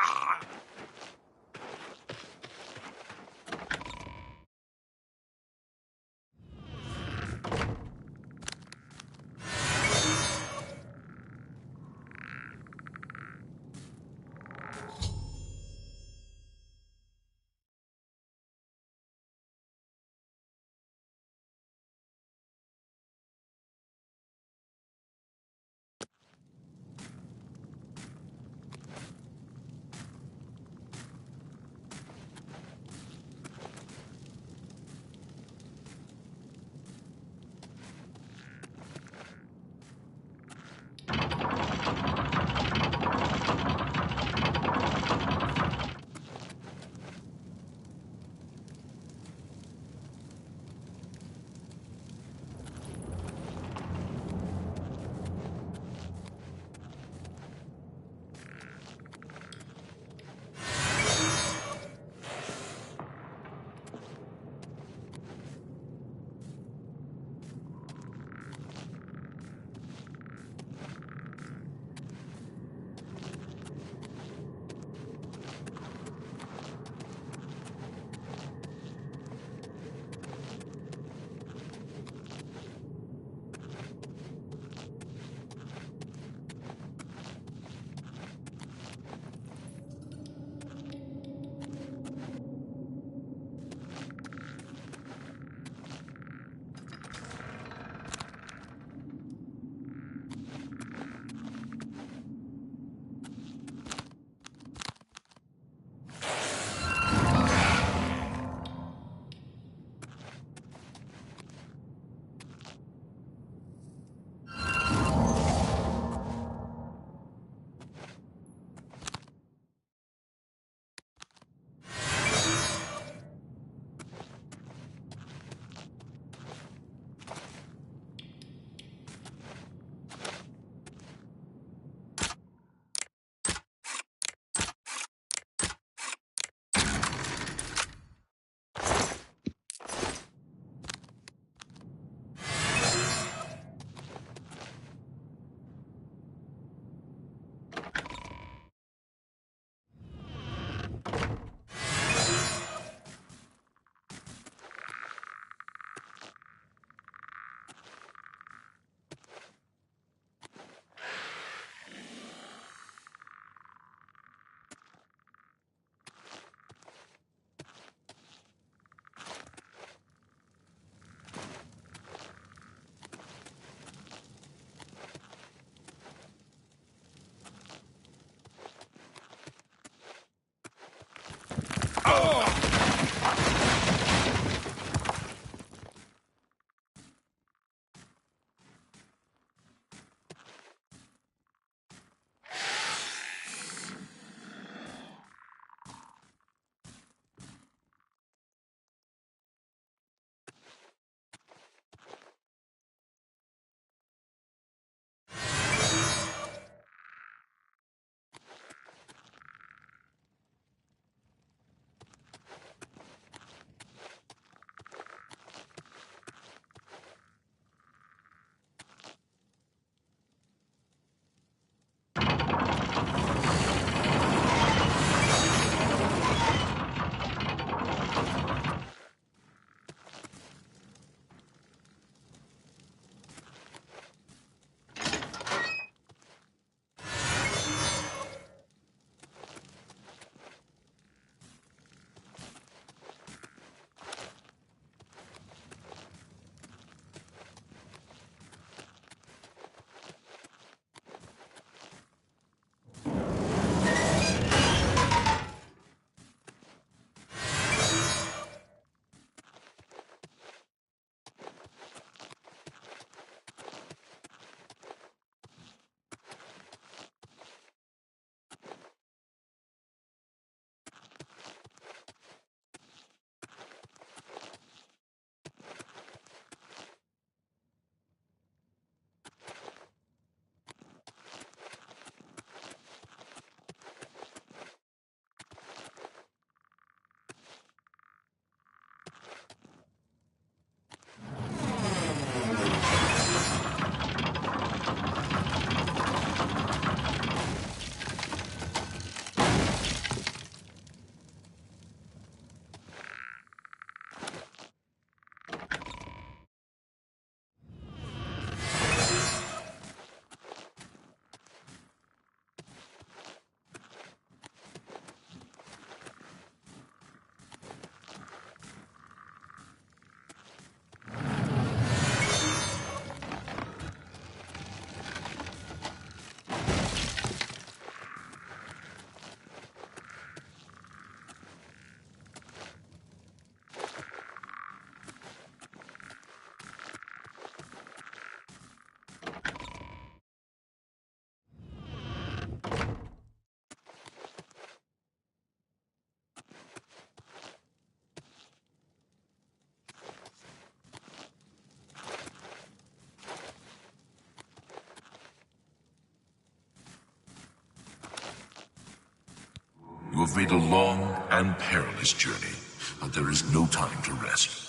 have made a long and perilous journey, but there is no time to rest.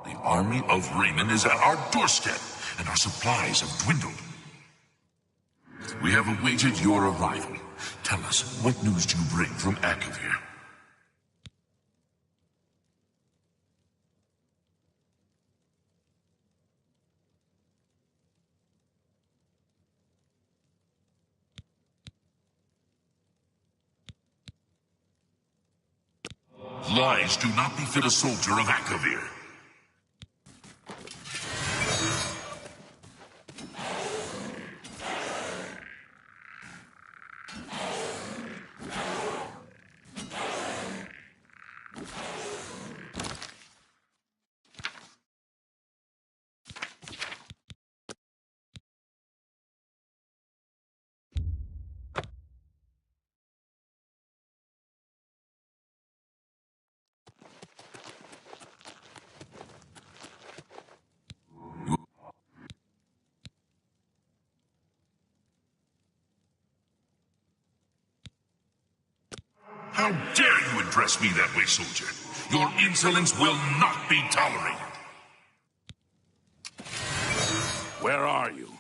The army of Raymond is at our doorstep, and our supplies have dwindled. We have awaited your arrival. Tell us, what news do you bring from Akavir? Lies do not befit a soldier of Akavir. How dare you address me that way, soldier? Your insolence will not be tolerated. Where are you?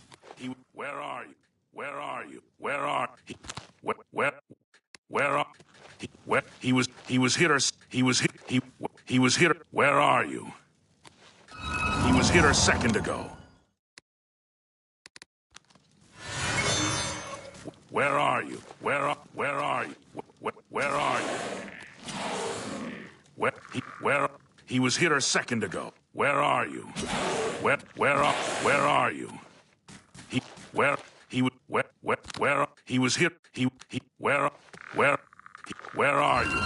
Where are you? Where are you? Where are he? Where are he? Where he was here. He was here. Where are you? He was here a second ago. Where are you? Where are you? Where are you? Where he was here a second ago. Where are you? Where are you? He was here. Where are you?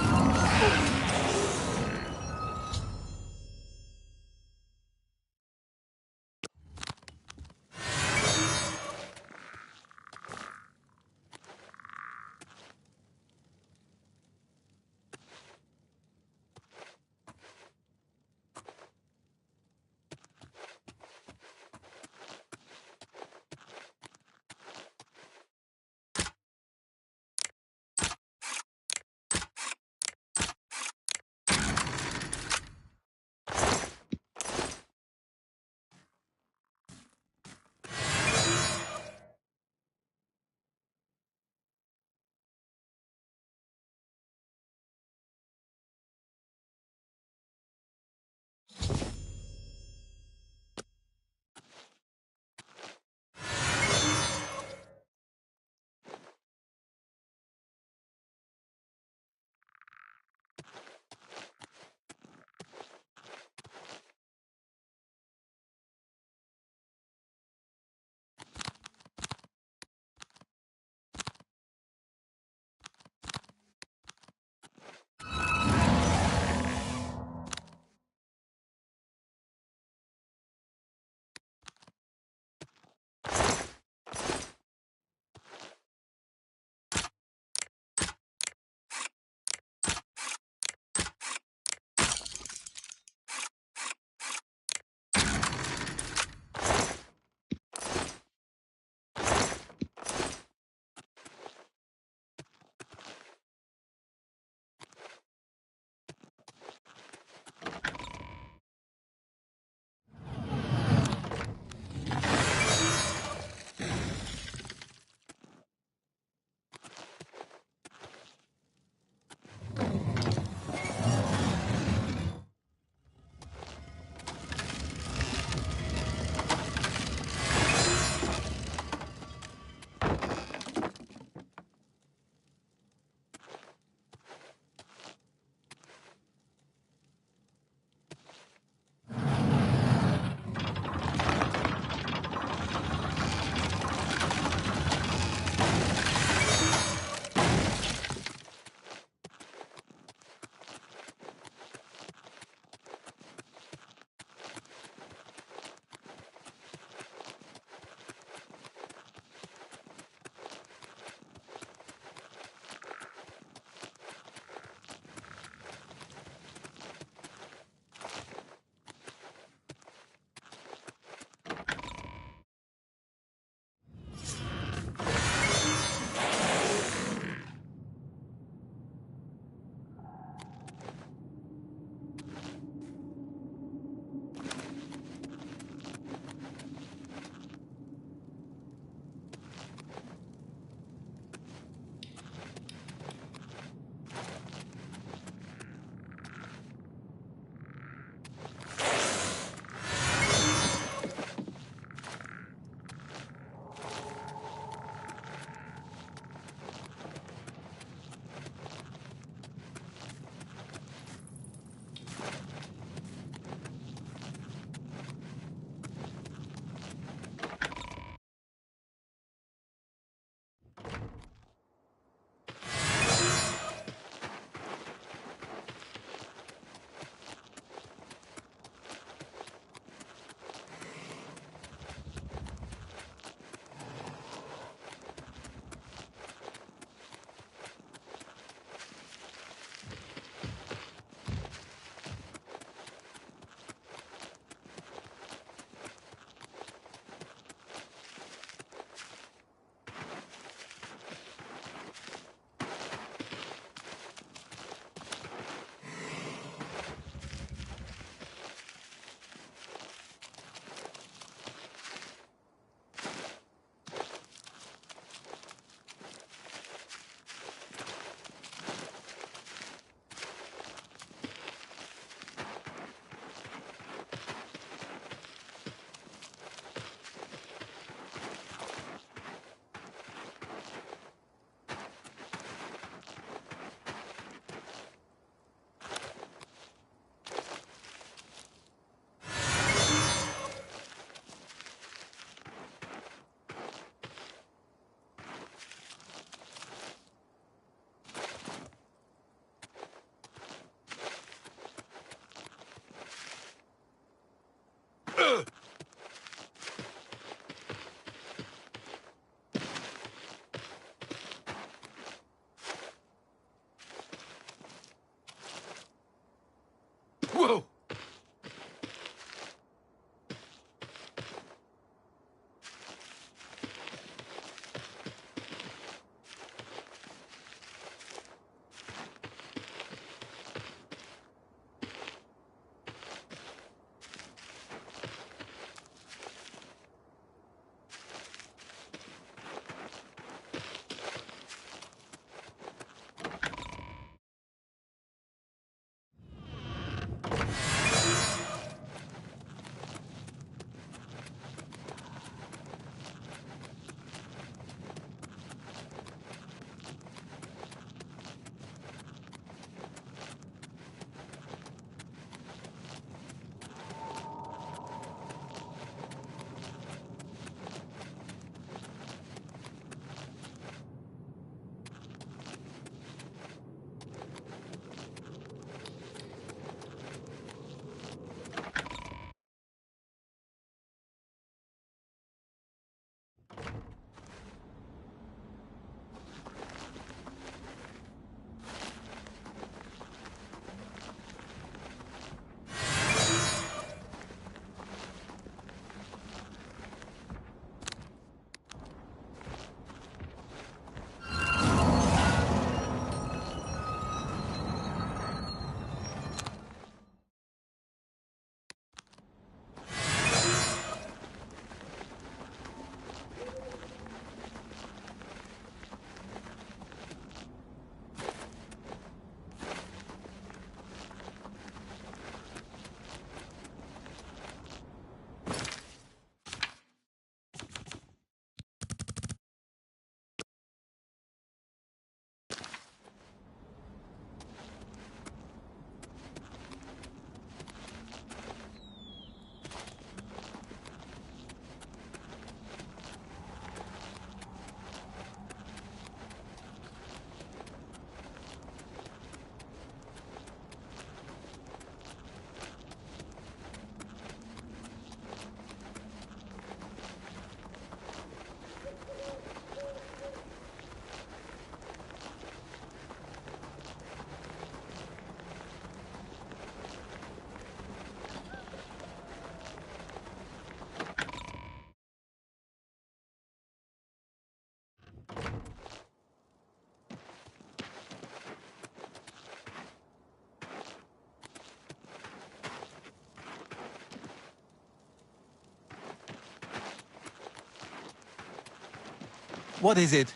What is it?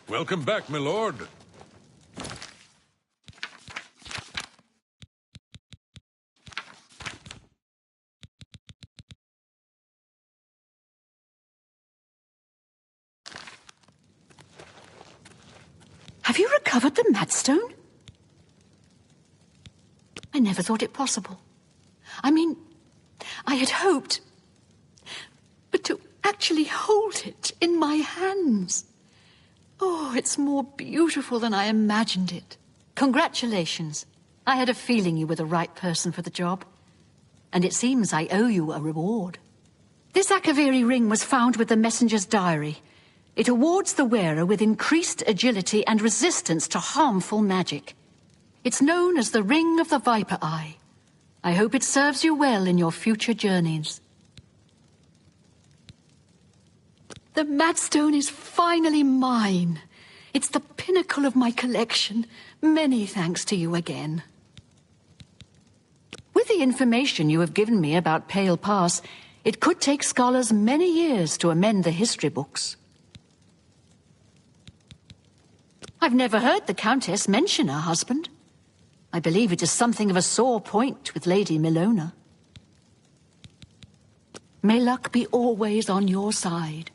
Welcome back, my lord. Have you recovered the Madstone? I never thought it possible. I mean, I had hoped. But to actually hold it in my hands. Oh, it's more beautiful than I imagined it. Congratulations. I had a feeling you were the right person for the job. And it seems I owe you a reward. This Akaviri ring was found with the messenger's diary. It awards the wearer with increased agility and resistance to harmful magic. It's known as the Ring of the Viper Eye. I hope it serves you well in your future journeys. The Madstone is finally mine. It's the pinnacle of my collection. Many thanks to you again. With the information you have given me about Pale Pass, it could take scholars many years to amend the history books. I've never heard the Countess mention her husband. I believe it is something of a sore point with Lady Milona. May luck be always on your side.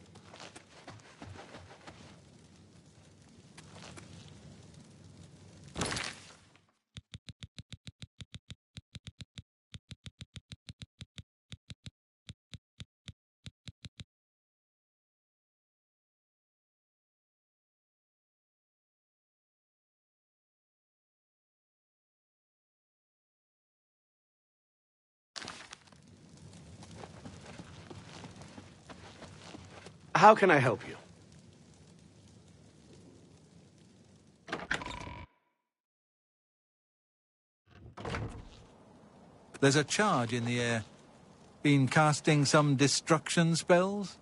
How can I help you? There's a charge in the air. Been casting some destruction spells?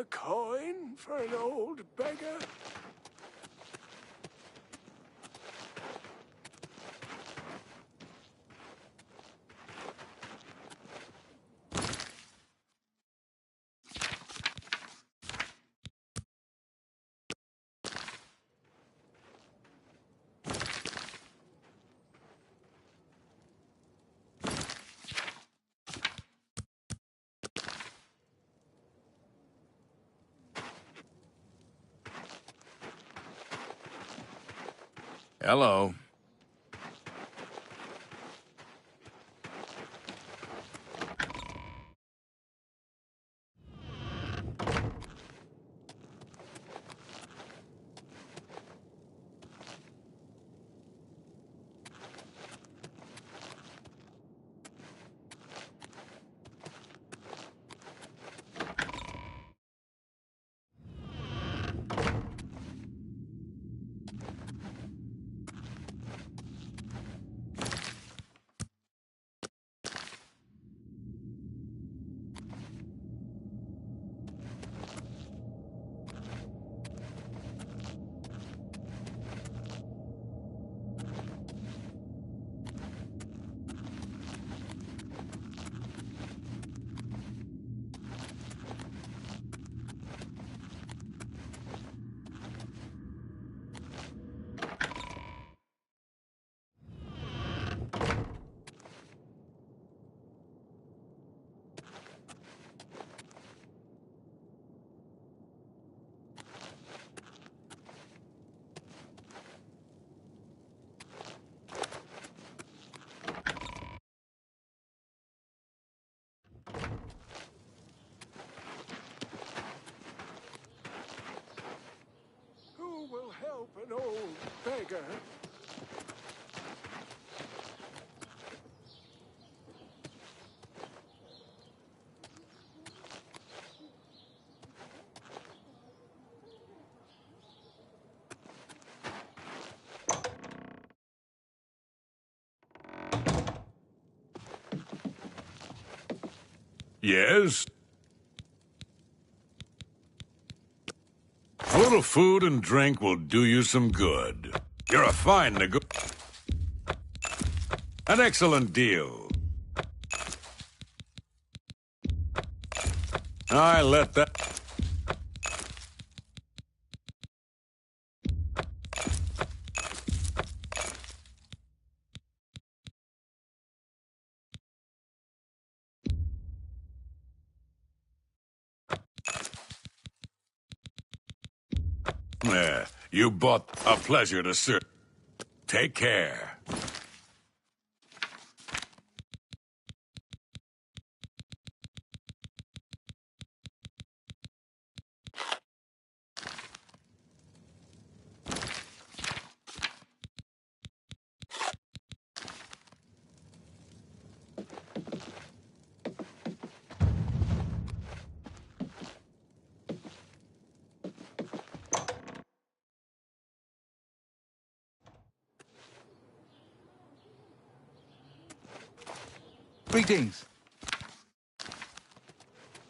A coin for an old beggar? Hello. Who will help an old beggar? Yes? A little food and drink will do you some good. You're a fine An excellent deal. I let that... You bought a pleasure to serve. Take care. Greetings.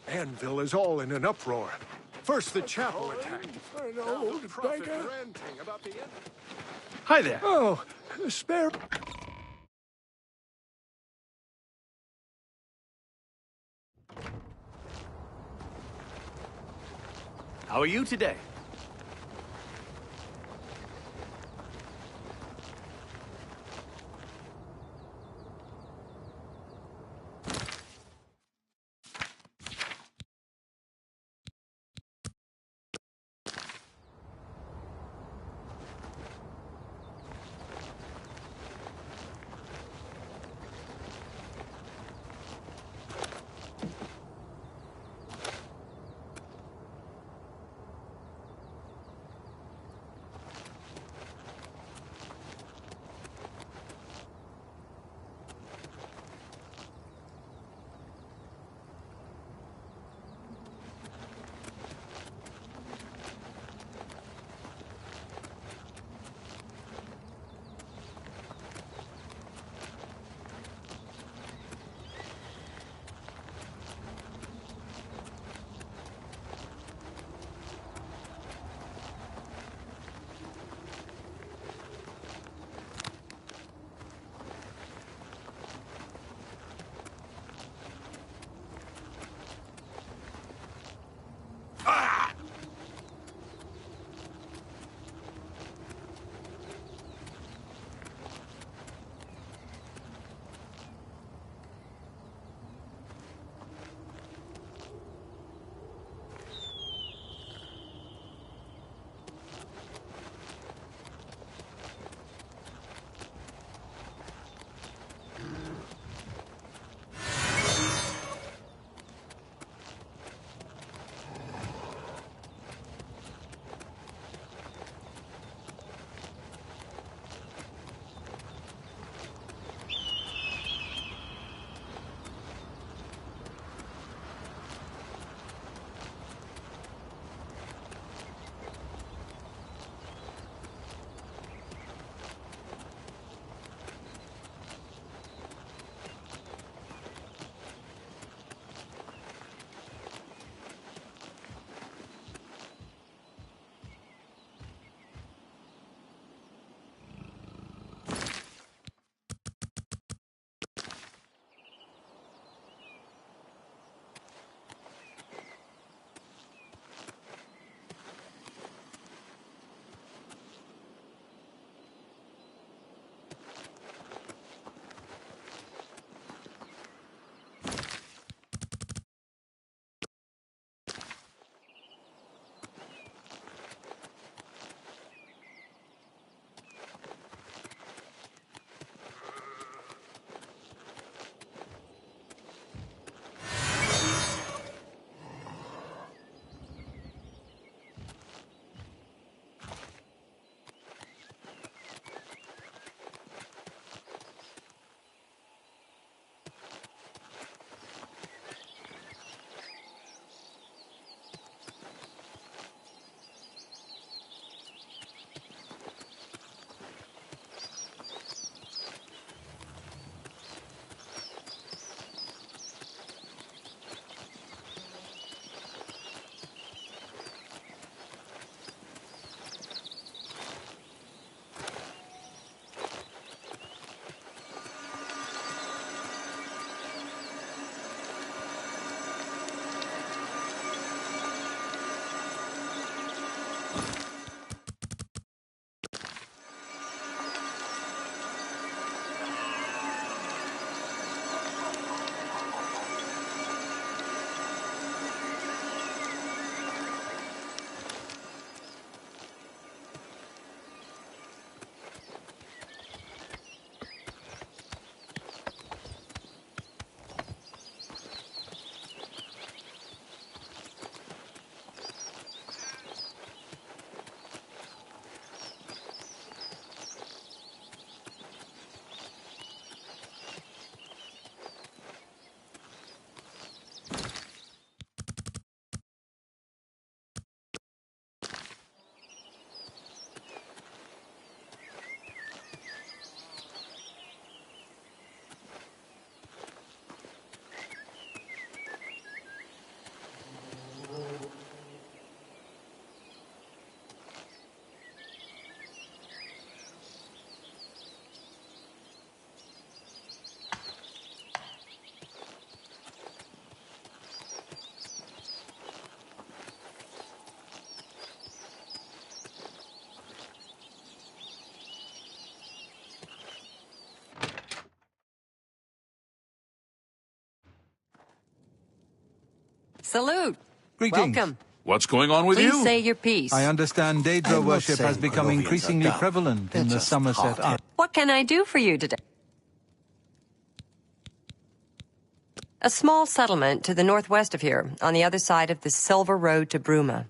Anvil is all in an uproar. First the chapel attack. For an old beggar. Hi there. Oh, spare... How are you today? Salute. Greetings. Welcome. What's going on with Please you? say your piece. I understand Daedra I'm not worship has saying become Colovians are increasingly dumb. prevalent They're in the just Somerset hard-headed. Isles. What can I do for you today? A small settlement to the northwest of here, on the other side of the Silver Road to Bruma.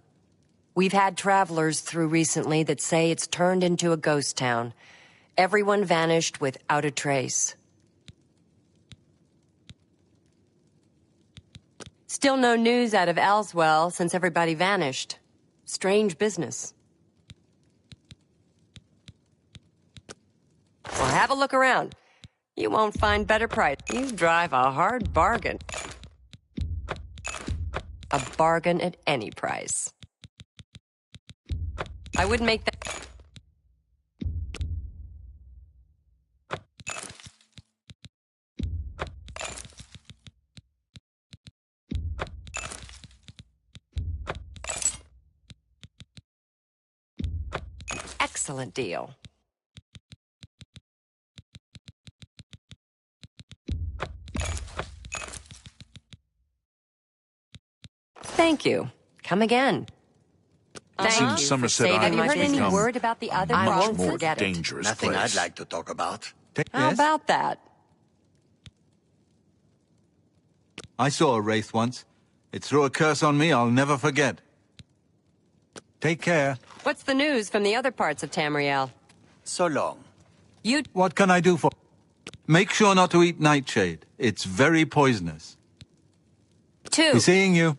We've had travelers through recently that say it's turned into a ghost town. Everyone vanished without a trace. Still no news out of Elswell since everybody vanished. Strange business. Well, have a look around. You won't find better price. You drive a hard bargain. A bargain at any price. I wouldn't make that... Excellent deal. Thank you. Come again. Thank Seems you for Somerset saving Island my has Have you heard any become word about the other a much provinces? more Forget it. dangerous Nothing place. I'd like to talk about. How about that? I saw a wraith once. It threw a curse on me I'll never forget. Take care. What's the news from the other parts of Tamriel? So long. What can I do for... Make sure not to eat nightshade. It's very poisonous. Two. Be seeing you.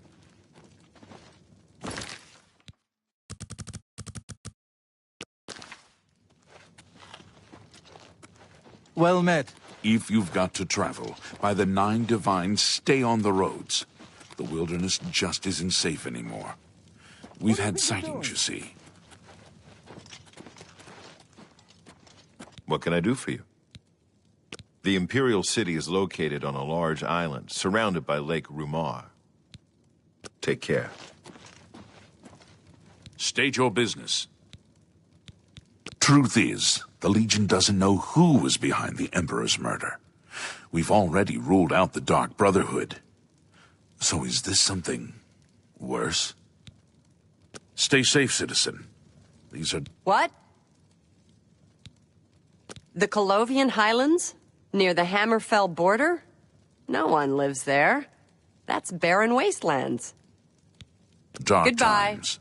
Well met. If you've got to travel, by the 9 Divines, stay on the roads. The wilderness just isn't safe anymore. We've had sightings, you see. What can I do for you? The Imperial City is located on a large island, surrounded by Lake Rumar. Take care. State your business. Truth is, the Legion doesn't know who was behind the Emperor's murder. We've already ruled out the Dark Brotherhood. So is this something worse? Stay safe, citizen. These are... What? The Colovian Highlands? Near the Hammerfell border? No one lives there. That's barren wastelands. dark Goodbye. times.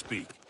speak.